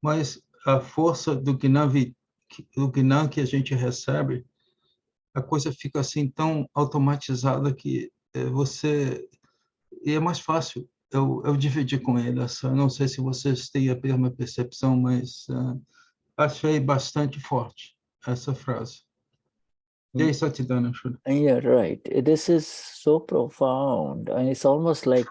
mas a força do Gnan que a gente recebe, a coisa fica assim tão automatizada que e é mais fácil eu dividir com ele não sei se vocês têm a mesma percepção, mas achei bastante forte essa frase. E aí, Satidana, Shuddha? Yeah, right. This is so profound, and it's almost like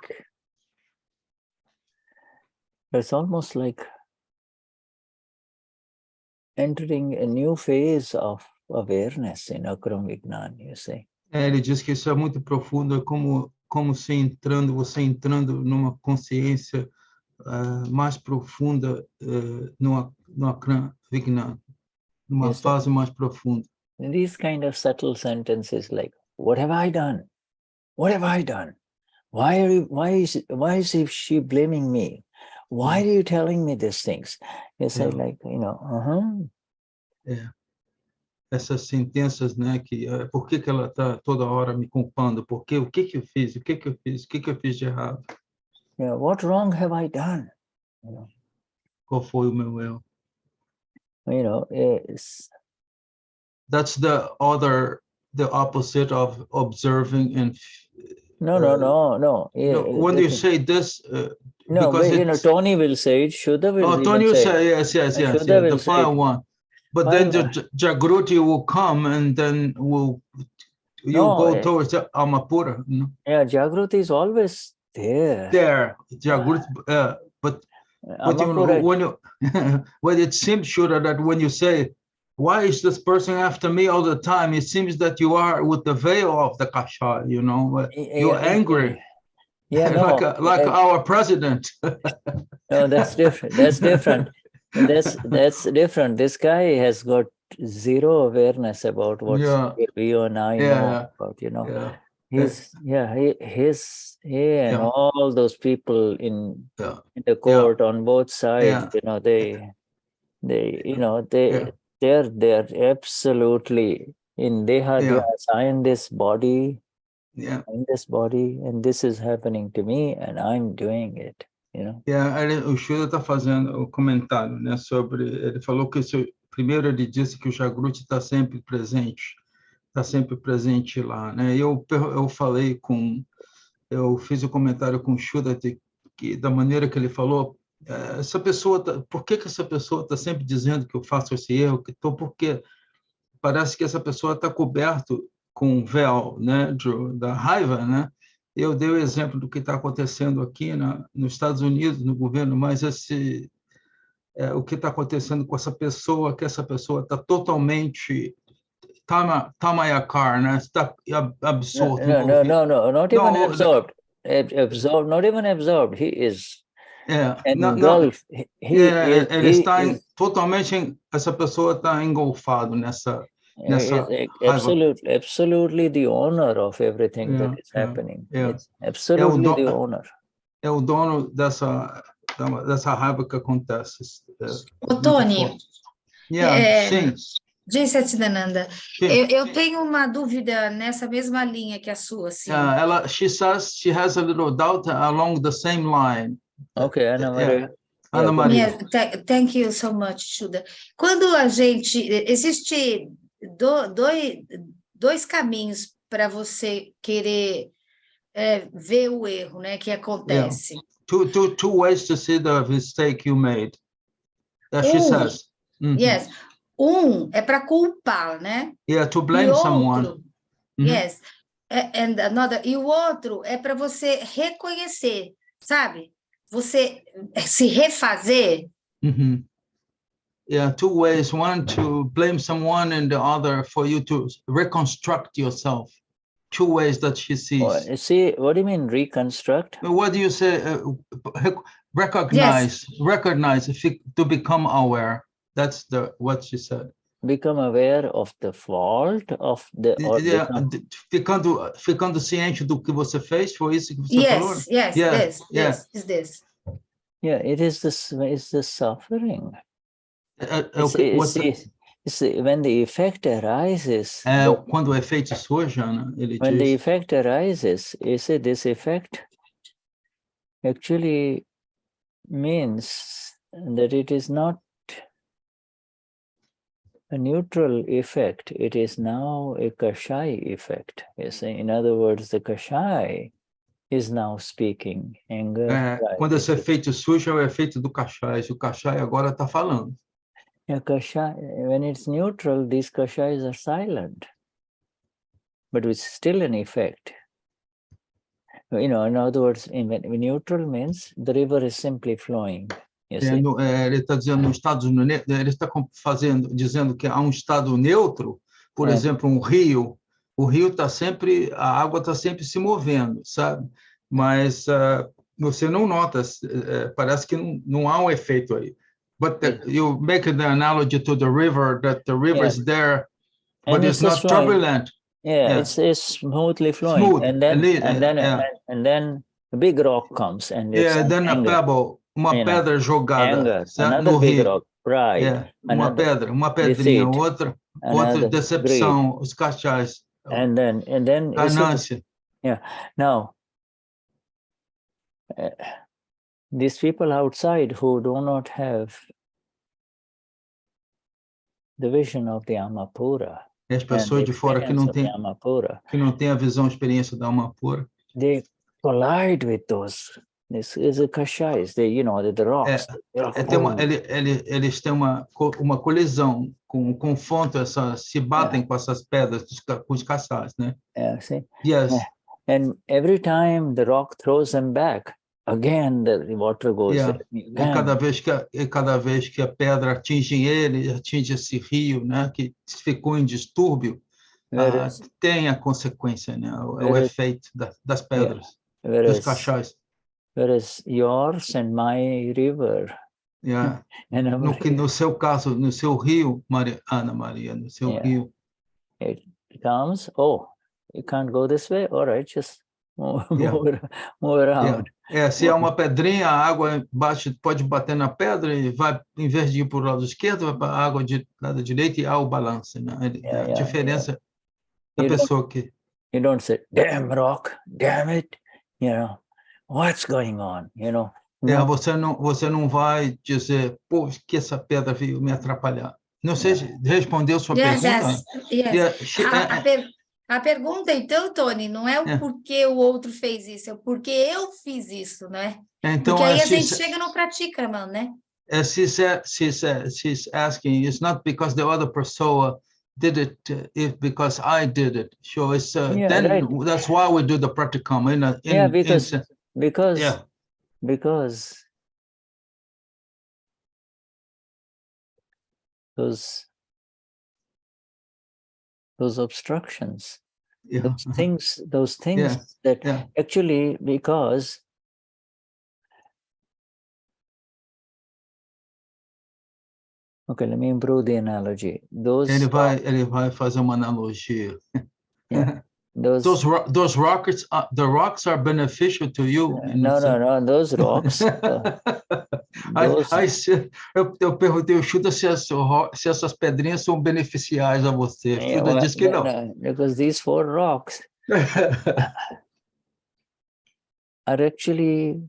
entering a new phase of awareness in Akram Vignan, you see. Ele diz que isso é muito profundo, é como você entrando numa consciência mais profunda no Akram Vignan, numa fase mais profunda. These kind of subtle sentences like, what have I done? What have I done? Why is she blaming me? Why are you telling me these things? You say like, Essas sentenças, né, que por que ela está toda hora me culpando? O que eu fiz? O que eu fiz? O que eu fiz de errado? Yeah, what wrong have I done? Qual foi o meu erro? That's the opposite of observing and no. When you say this, Tony will say it, Shuddha will Tony will say yes, Shuddha will the final one. But then the Jagruti will come, and then you'll go towards Amapura. Yeah, Jagruti is always there. Jagruti, but when it seems, Shuddha, that when you say, why is this person after me all the time? It seems that you are with the veil of the Kasha, you're angry. Yeah, like our president. No, that's different. That's different. That's different. This guy has got zero awareness about what you and I know about, He and all those people in the court on both sides, they're absolutely in Deha Dhyasa, in this body, Yeah. in this body, and this is happening to me, and I'm doing it. You know. O Shuddha está fazendo o comentário, né, sobre. Ele falou que primeiro ele disse que o Jagruti está sempre presente lá, né? Eu falei eu fiz o comentário com o Shuddha que da maneira que ele falou, essa pessoa por que essa pessoa está sempre dizendo que eu faço esse erro? Porque parece que essa pessoa está coberto com um véu, né, da raiva, né? Eu dei o exemplo do que está acontecendo aqui nos Estados Unidos, no governo, mas o que está acontecendo com essa pessoa, que essa pessoa está totalmente tamayakar, né? Está absorto. No, not even absorbed. Absorbed, not even absorbed. He is engulfed. Ele está totalmente, essa pessoa está engolfado nessa absolutely the owner of everything that is happening. It's absolutely the owner. É o dono dessa raiva que acontece. Ô, Tony, Sim. Jai Satchidananda, eu tenho uma dúvida nessa mesma linha que a sua. Assim. She says she has a little doubt along the same line. Okay, Ana Maria. Ana Maria. Thank you so much, Shuddha. Quando existe dois caminhos para você querer ver o erro, né, que acontece. Two ways to see the mistake you made. She says. Yes. É para culpar, né? To blame someone. Yes. And another, e o outro é para você reconhecer, sabe? Você se refazer. Two ways. One to blame someone, and the other for you to reconstruct yourself. Two ways that she sees. See, what do you mean reconstruct? What do you say? Recognize. Yes. Recognize. To become aware. That's what she said. Become aware of the fault of the. Ficando ciente do que você fez, foi isso que você falou? Yes. This. Yeah, it is this. It's the suffering. When the effect arises. Quando o efeito surge, Ana, when the effect arises, this effect actually means that it is not a neutral effect, it is now a Kashai effect. In other words, the Kashai is now speaking. Quando esse efeito surge, é o efeito do Kashai. O Kashai agora está falando. Kashai, when it's neutral, these Kashais are silent. But it's still an effect. In other words, neutral means the river is simply flowing. Ele está dizendo no estado ele está dizendo que há um estado neutro, por exemplo, um rio. O rio está sempre, a água está sempre se movendo, sabe? Mas você não nota, parece que não há um efeito aí. But you make the analogy to the river, that the river is there, but it's not turbulent. It's smoothly flowing, Smooth. and then a big rock comes, and then a pebble. Uma pedra jogada no rio. Rock, pride, uma pedrinha, outra decepção, os cachais. And then ganância. Now, these people outside who do not have the vision of the Amapura. E as pessoas de fora que não têm a visão, a experiência da Amapura. They collide with those. This is a kashais, the rocks. Eles têm uma colisão, com confronto, se batem com essas pedras, com os cachais, né? See? Yes. And every time the rock throws them back, again the water goes. E cada vez que a pedra atinge esse rio, né, que ficou em distúrbio, tem a consequência, né, o efeito das pedras, dos cachais. Whereas yours and my river. No seu caso, no seu rio, Ana Maria, no seu rio. It comes, you can't go this way, all right, just move around. Se há uma pedrinha, a água pode bater na pedra e vai, em vez de ir para o lado esquerdo, vai para a água do lado direito e há o balanço, né? A diferença da pessoa que... You don't say, damn rock, damn it, what's going on, No. Você não vai dizer, pô, que essa pedra veio me atrapalhar. Não sei se respondeu sua pergunta. A pergunta, então, Tony, não é o porquê o outro fez isso, é o porquê eu fiz isso, né? Então, porque aí a gente chega no praticrama, né? She's asking, it's not because the other person did it, it's because I did it. So it's then right. That's why we do the practicum. Because those obstructions, those things that actually, because okay, let me improve the analogy. Ele vai fazer uma analogia. Those rocks, the rocks are beneficial to you. No, those rocks. Eu perguntei ao Shuddha se essas pedrinhas são beneficiais a você. Shuddha disse que não. Because these 4 rocks are actually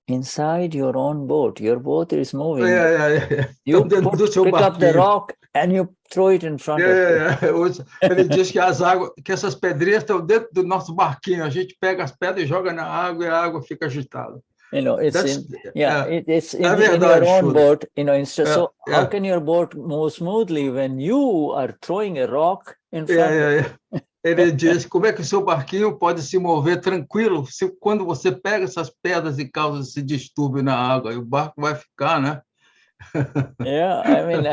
inside your own boat. Your boat is moving. You pick up the rock and you throw it in front of you. Ele diz que essas pedrinhas estão dentro do nosso barquinho. A gente pega as pedras e joga na água e a água fica agitada. It's in your own boat. So how can your boat move smoothly when you are throwing a rock in front of you? Ele diz, como é que o seu barquinho pode se mover tranquilo quando você pega essas pedras e causa esse distúrbio na água? E o barco vai ficar, né? I mean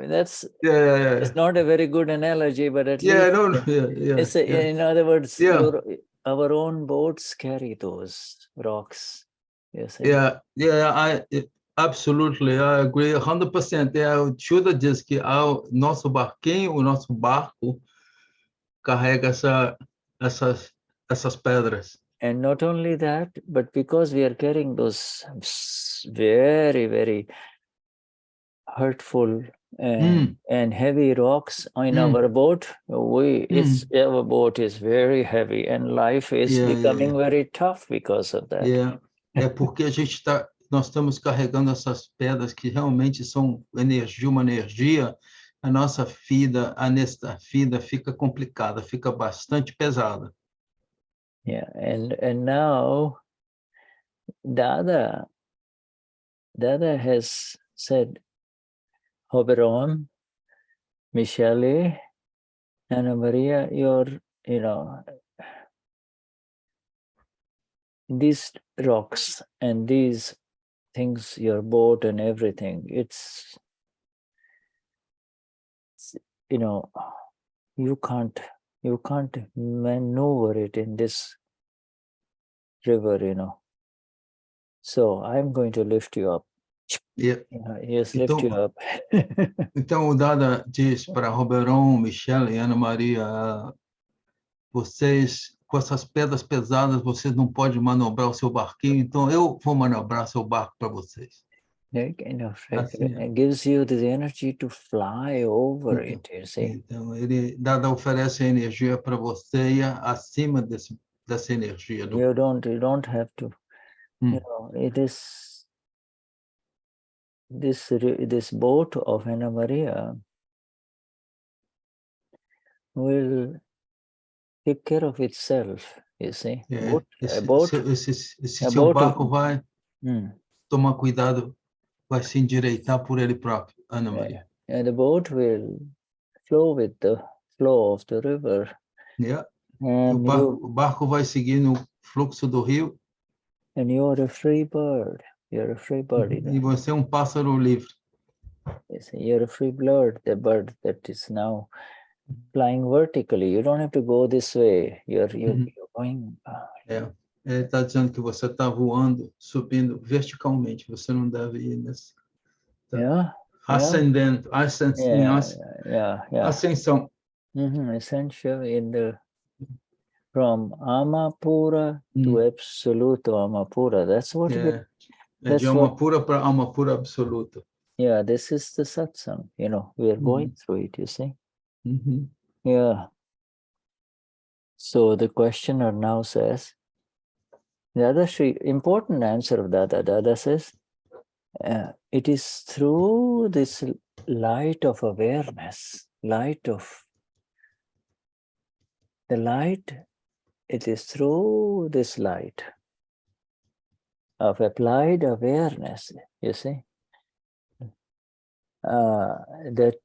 that's it's not a very good analogy, but at least in other words, our own boats carry those rocks. Absolutely, I agree 100%. O Shuddha diz que o nosso barquinho, o nosso barco carrega essas pedras. And not only that, but because we are carrying those very, very hurtful and heavy rocks in our boat, our boat is very heavy, and life is becoming very tough because of that. É porque nós estamos carregando essas pedras que realmente são uma energia. A nossa vida, vida fica complicada, fica bastante pesada. And now Dada has said, Oberon, Michele, Anna Maria, these rocks and these things, your boat and everything, it's you can't maneuver it in this river, So I'm going to lift you up. Yes, lift you up. Então o Dada diz para Oberon, Michele e Ana Maria, vocês, com essas pedras pesadas, vocês não podem manobrar o seu barquinho, então eu vou manobrar seu barco para vocês. It gives you the energy to fly over it, you see. Então, Dada oferece energia para você e acima dessa energia. You don't have to. It is this boat of Anna Maria will take care of itself, you see. Seu barco vai tomar cuidado, vai se endireitar por ele próprio, Ana Maria. And the boat will flow with the flow of the river. And o barco vai seguir no fluxo do rio. And you're a free bird. You're a free bird. E você é um pássaro livre. Yes, you're a free bird, the bird that is now flying vertically. You don't have to go this way. You're going. Ele está dizendo que você está voando, subindo verticalmente. Você não deve ir nesse. Ascendendo, ascensão. Essential from Amapura to absolute Amapura. That's what de alma pura para alma pura absoluta. This is the satsang, we are going through it, you see. So the questioner now says, Dadashri, important answer of Dada. Dada says, it is through this light of awareness, it is through this light of applied awareness, you see, that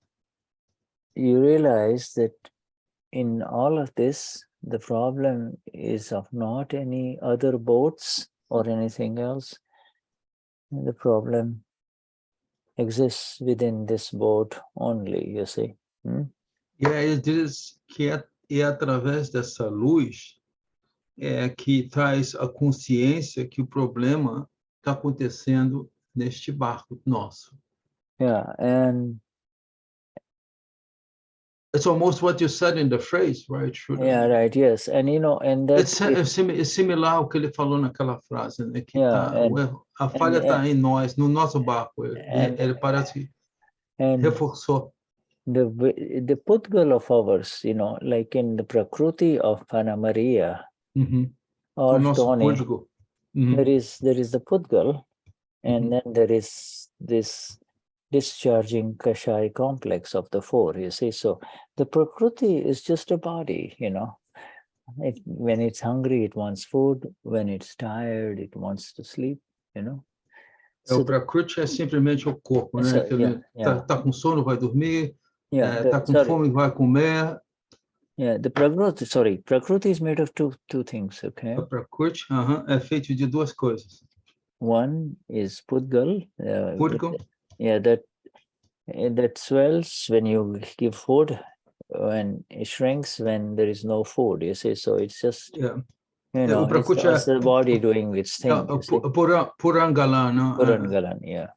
you realize that in all of this, the problem is of not any other boats or anything else. The problem exists within this boat only, you see. E aí ele diz que é através dessa luz que traz a consciência que o problema está acontecendo neste barco nosso. Yeah, and it's almost what you said in the phrase, right? Shuddha? Yeah, right. Yes, and and that é similar ao que ele falou naquela frase, né? Que a falha está em nós, no nosso barco. Ele parece que reforçou. The Pudgal of ours, like in the Prakriti of Maria or Tony, there is the Pudgal, and then there is this discharging Kashai complex of the four, you see. So the Prakriti is just a body, when it's hungry, it wants food. When it's tired, it wants to sleep, So o Prakriti é simplesmente o corpo, né? Ele tá com sono, vai dormir, tá com fome, vai comer. Yeah, the Prakriti is made of two things, okay? O Prakriti é feito de duas coisas. One is Pudgal. Pudgal. Yeah, that swells when you give food, and it shrinks when there is no food, you see. So it's just, it's the body doing its thing. Purangalan, não? Purangalan, yeah.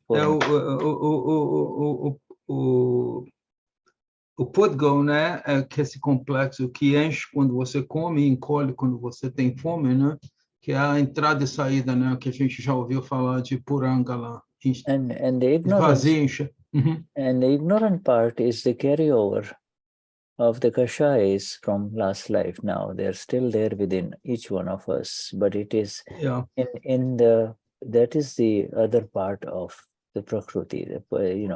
O Pudgal, né, que é esse complexo que enche quando você come e encolhe quando você tem fome, né? Que é a entrada e saída, né? Que a gente já ouviu falar de Purangalan. And the ignorance, and the ignorant part is the carryover of the Kashais from last life now. They're still there within each one of us, but it is that is the other part of the Prakriti,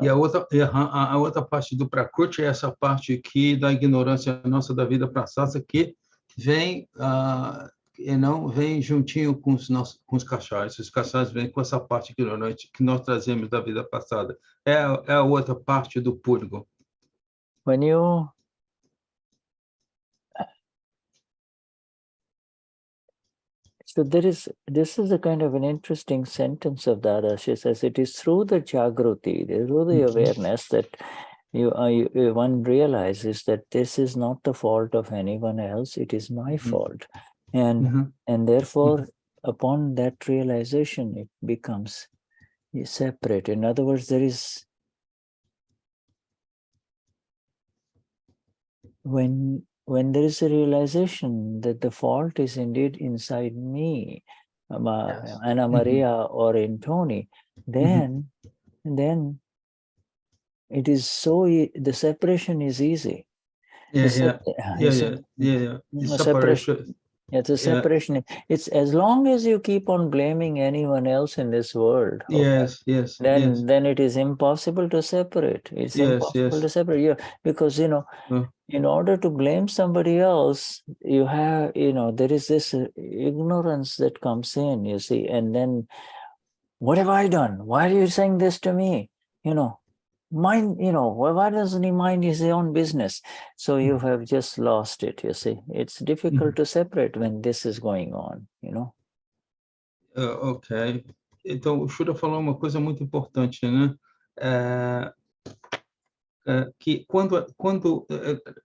E a outra parte do Prakriti é essa parte aqui da ignorância nossa da vida passada que vem vem juntinho com os Kashais. Os Kashais vêm com essa parte ignorante que nós trazemos da vida passada. É a outra parte do Pudgal. So this is a kind of an interesting sentence of Dada. She says it is through the Jagruti, through the awareness that one realizes that this is not the fault of anyone else, it is my fault. And therefore, upon that realization, it becomes separate. In other words, there is, when there is a realization that the fault is indeed inside me, Anna Maria or in Tony, then it is the separation is easy. Separation. Yeah, the separation. It's as long as you keep on blaming anyone else in this world. Then it is impossible to separate. It's impossible to separate. Because in order to blame somebody else, you have there is this ignorance that comes in. You see, and then what have I done? Why are you saying this to me? Mind, why doesn't he mind his own business? So you have just lost it, you see. It's difficult to separate when this is going on, Ok. Então, o Shuddha falou uma coisa muito importante, né? Que quando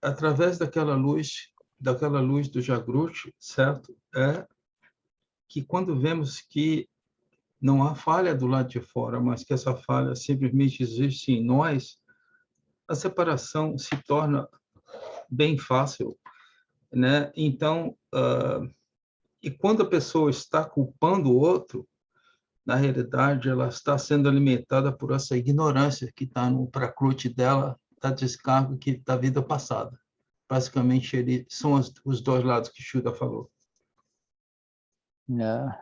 através daquela luz do Jagruti, certo? Que quando vemos que não há falha do lado de fora, mas que essa falha simplesmente existe em nós, a separação se torna bem fácil, né? Então, e quando a pessoa está culpando o outro, na realidade, ela está sendo alimentada por essa ignorância que está no prakriti dela, da descarga da vida passada. basicamente, são os dois lados que Shuddha falou. Yeah.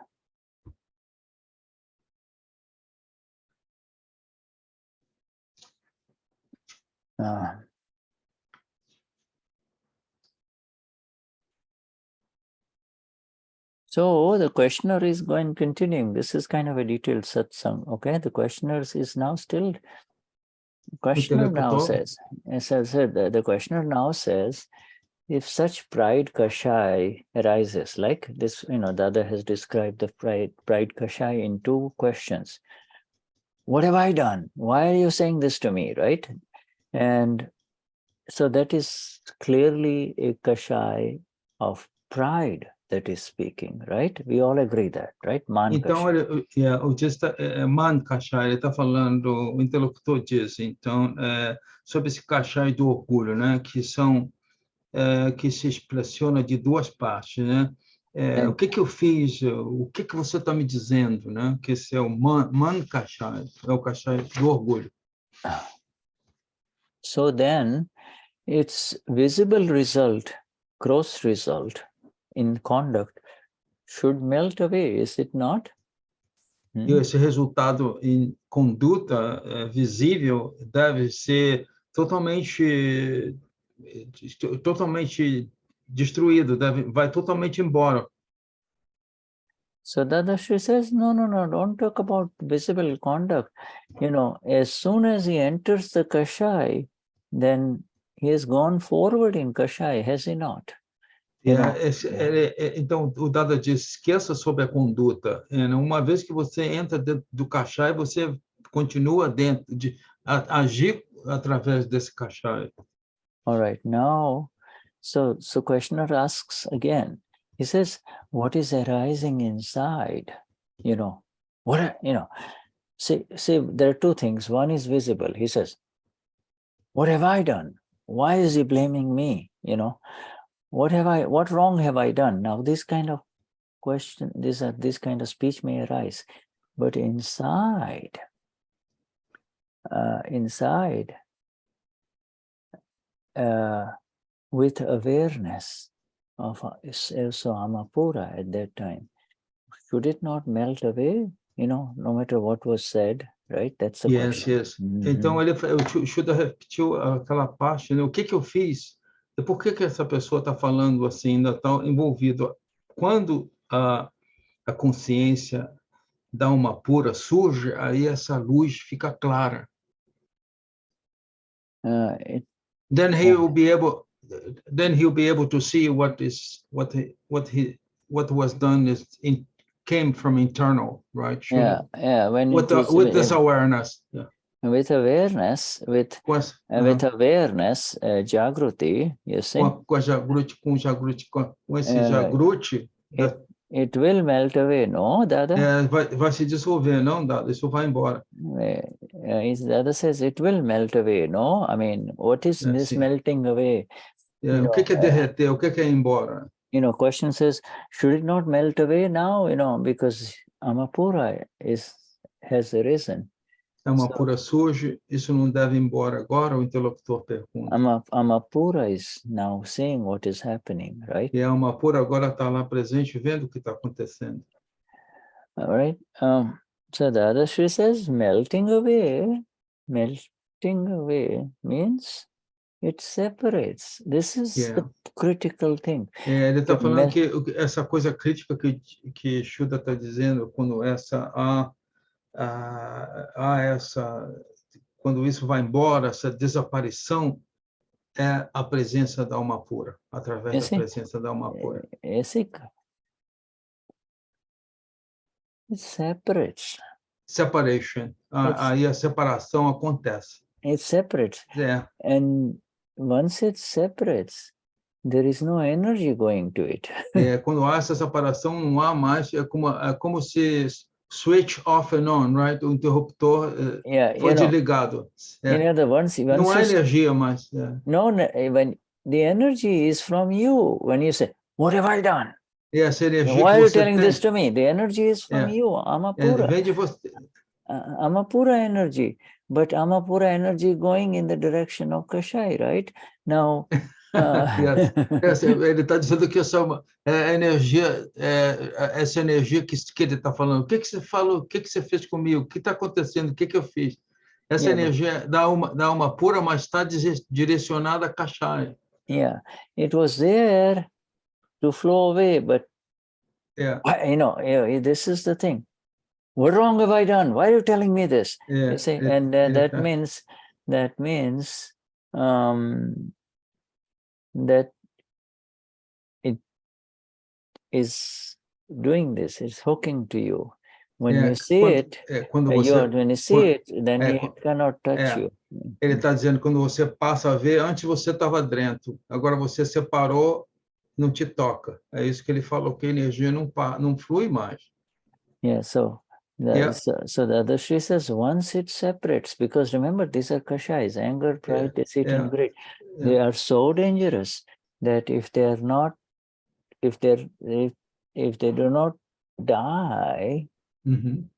So the questioner is continuing. This is kind of a detailed satsang, okay? The questioner is now still, questioner now says, as I said, the questioner now says, if such pride kashai arises, like this, Dada has described the pride kashai in 2 questions. What have I done? Why are you saying this to me, right? And so that is clearly a kashai of pride that is speaking, right? We all agree that, right? Man Então, olha, Man Kashai, ele está falando, o interlocutor diz, então, sobre esse Kashai do orgulho, né? Que se expressiona de 2 partes, né? O que eu fiz, o que você está me dizendo, né? Que esse é o Man Kashai, é o Kashai do orgulho. So then, its visible result, gross result in conduct should melt away, is it not? E esse resultado em conduta visível deve ser totalmente destruído, vai totalmente embora. So Dadashri says, no, don't talk about visible conduct. As soon as he enters the Kashai, then he has gone forward in Kashai, has he not? Então, o Dada diz, esqueça sobre a conduta. Uma vez que você entra dentro do Kashai, você continua dentro de agir através desse Kashai. All right, now, so questioner asks again. He says, what is arising inside? See, there are 2 things. One is visible. He says, what have I done? Why is he blaming me? What wrong have I done? Now, this kind of question, this kind of speech may arise, but inside, with awareness of also Amapura at that time, should it not melt away? No matter what was said, right? That's the question. Yes. Então, o Shuddha repetiu aquela parte, né? O que eu fiz? E por que essa pessoa está falando assim, ainda está envolvido? Quando a consciência da Amapura surge, aí essa luz fica clara. Then he'll be able to see what was done came from internal, right? Shuddha? Yeah. With this awareness. Yeah. With awareness, with awareness, Jagruti, you see. Com esse Jagruti. It will melt away, no, Dada? Vai se dissolver, não, Dada? Isso vai embora. Dada says it will melt away, no? I mean, what is this melting away? O que é derreter? O que é ir embora? Question says, should it not melt away now? Because Amapura has arisen. Amapura surge, isso não deve ir embora agora, o interlocutor pergunta. Amapura is now seeing what is happening, right? E a Amapura agora está lá presente, vendo o que está acontecendo. All right. So the other Shri says, melting away means it separates. This is the critical thing. Ele está falando que essa coisa crítica que Shuddha está dizendo, quando quando isso vai embora, essa desaparição, é a presença da alma pura, através da presença da alma pura. It separates. Separation. Aí a separação acontece. It separates. And once it separates, there is no energy going to it. Quando há essa separação, não há mais, é como se switch off and on, right? O interruptor foi desligado. Não há energia mais. No, when the energy is from you, when you say, what have I done? Essa energia Why are you telling this to me? The energy is from you, Amapura. Vem de você. Amapura energy, but Amapura energy going in the direction of Kashai, right? Now, Yes. Yes, ele está dizendo que essa energia, essa energia que ele está falando, o que você falou, o que você fez comigo, o que está acontecendo, o que eu fiz? Essa energia da alma pura, mas está direcionada a Kashaya. Yeah, it was there to flow away, but this is the thing. What wrong have I done? Why are you telling me this? You see, and that means that it is doing this. It's hooking to you. When you see it, when you see it, then it cannot touch you. Ele está dizendo, quando você passa a ver, antes você estava dentro, agora você separou, não te toca. É isso que ele falou, que a energia não flui mais. Yeah, so the Dadashri says, once it separates, because remember, these are kashais, anger, pride, deceit, and greed. They are so dangerous that if they do not die, then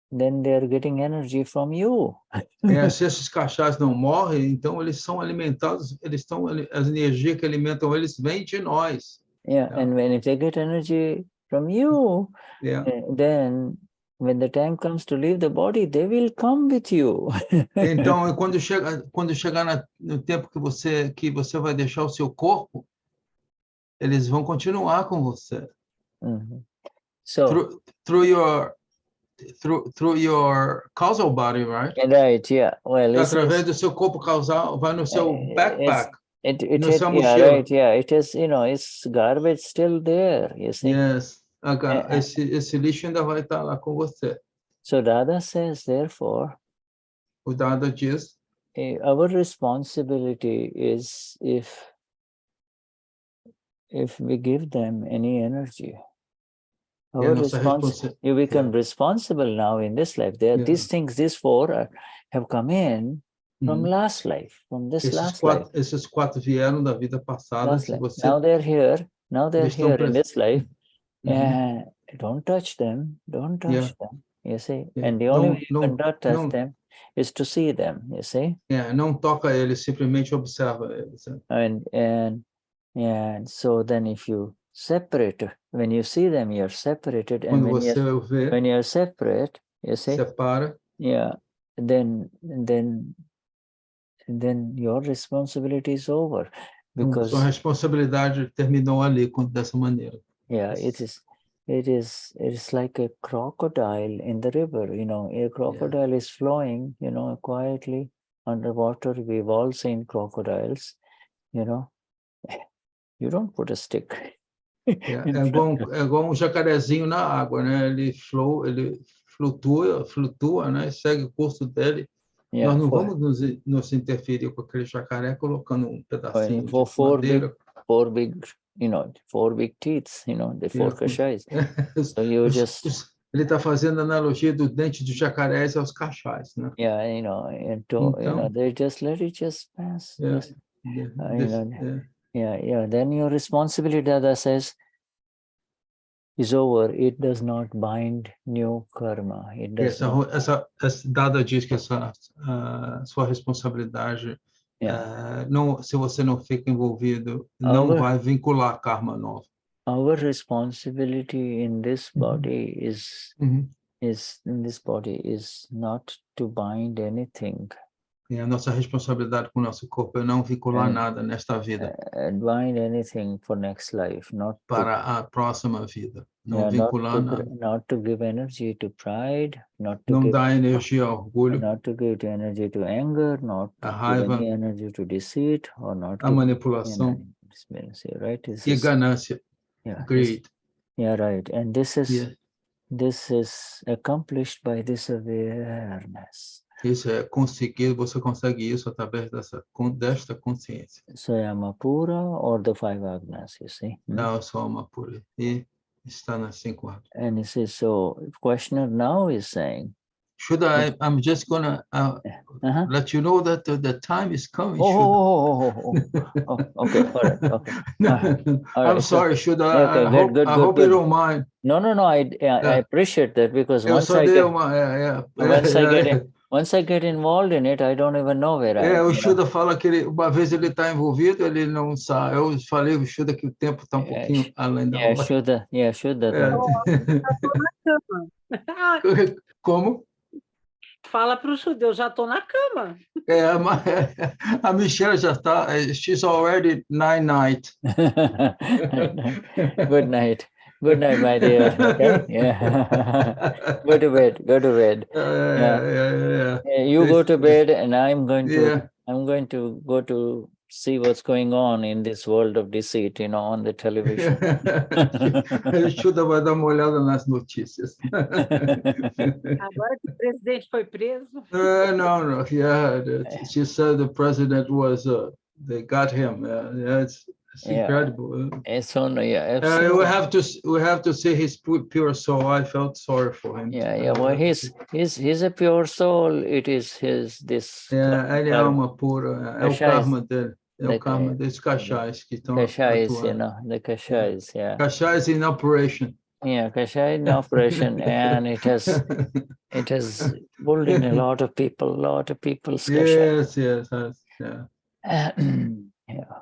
they are getting energy from you. Se esses cachás não morrem, então eles são alimentados, as energias que alimentam eles vêm de nós. And if they get energy from you, then when the time comes to leave the body, they will come with you. Então, quando chegar no tempo que você vai deixar o seu corpo, eles vão continuar com você. So through your causal body, right? Right, yeah. Well, através do seu corpo causal, vai no seu backpack. No seu yeah, mochila. right, yeah. It is, it's garbage still there, you see. Yes. Esse lixo ainda vai estar lá com você. So Dada says, therefore, o Dada diz, our responsibility is if we give them any energy, our you become responsible now in this life. These things, these four have come in from last life, from this last life. Esses quatro vieram da vida passada. Now they're here. Now they're here in this life. And don't touch them. Don't touch them. You see, and the only way you can not touch them is to see them. You see. Não toca eles, simplesmente observa eles. And so then, if you separate, when you see them, you're separated, and when you're separate, you see. Separa. Yeah. Then your responsibility is over, because sua responsabilidade terminou ali dessa maneira. Yeah, it is like a crocodile in the river. A crocodile is flowing, quietly underwater. We've all seen crocodiles. You don't put a stick. É igual jacarezinho na água, né? Ele flutua, né? Segue o curso dele. Nós não vamos nos interferir com aquele jacaré colocando pedacinho de madeira. Four big teeth, the four kashais. So you just... Ele está fazendo a analogia do dente dos jacarés aos cachais, né? They just let it just pass. Then your responsibility, Dada says, is over. It does not bind new karma. It does essa Dada diz que essa sua responsabilidade, se você não fica envolvido, não vai vincular karma novo. Our responsibility in this body is not to bind anything. A nossa responsabilidade com o nosso corpo é não vincular nada nesta vida. Bind anything for next life, not para a próxima vida. Não vincular nada. Not to give energy to pride, not to não dar energia ao orgulho. Not to give energy to anger, not to give any energy to deceit, or not a manipulação. Right? E ganância. Greed. Right. And this is accomplished by this awareness. Isso você consegue isso através desta consciência. So Amapura or the five agnas, you see? Não, só Amapura. E está nas 5 agnas. And he says, so questioner now is saying, Shuddha, I'm just gonna let you know that the time is coming. Okay, all right, okay. I'm sorry, Shuddha. I hope you don't mind. No. I appreciate that, because once I once I get involved in it, I don't even know where I am. O Shuddha fala que uma vez ele está envolvido, ele não sabe. Eu falei o Shuddha que o tempo está pouquinho além da hora. Shuddha. Como? Fala para o Shuddha, eu já estou na cama. A Michelle já está. She's already night. Good night. Good night, my dear. Okay? Yeah. Go to bed. You go to bed, and I'm going to go to see what's going on in this world of deceit, on the television. Shuddha vai dar uma olhada nas notícias. Agora que o presidente foi preso. No. Yeah, she said the president was. They got him. It's incredible. It's on. We have to see his pure soul. I felt sorry for him. Well, he's a pure soul. It is his this. Ele é alma pura. É o karma dele. É o karma desses cachais que estão atuando. The kashais, Kashais in operation. Kashai in operation, and it has pulled in a lot of people's Yes.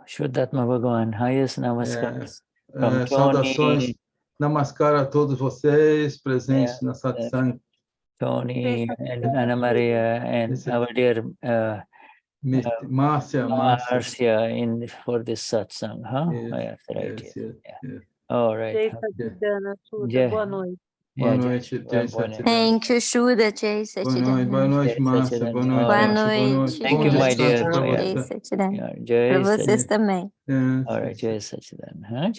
Vishuddhatma Bhagavan, highest namaskars. Saudações, namaskar a todos vocês presentes na Satsang. Tony and Anna Maria and our dear Marcia for this Satsang, huh? Yes, right. Yes. All right. Boa noite. Boa noite, Thank you, Shuddha, Jai Satchidana. Boa noite, Márcia. Boa noite. Thank you, my dear. Jai Satchidana. Jai Para vocês também. All right, Jai Satchidana.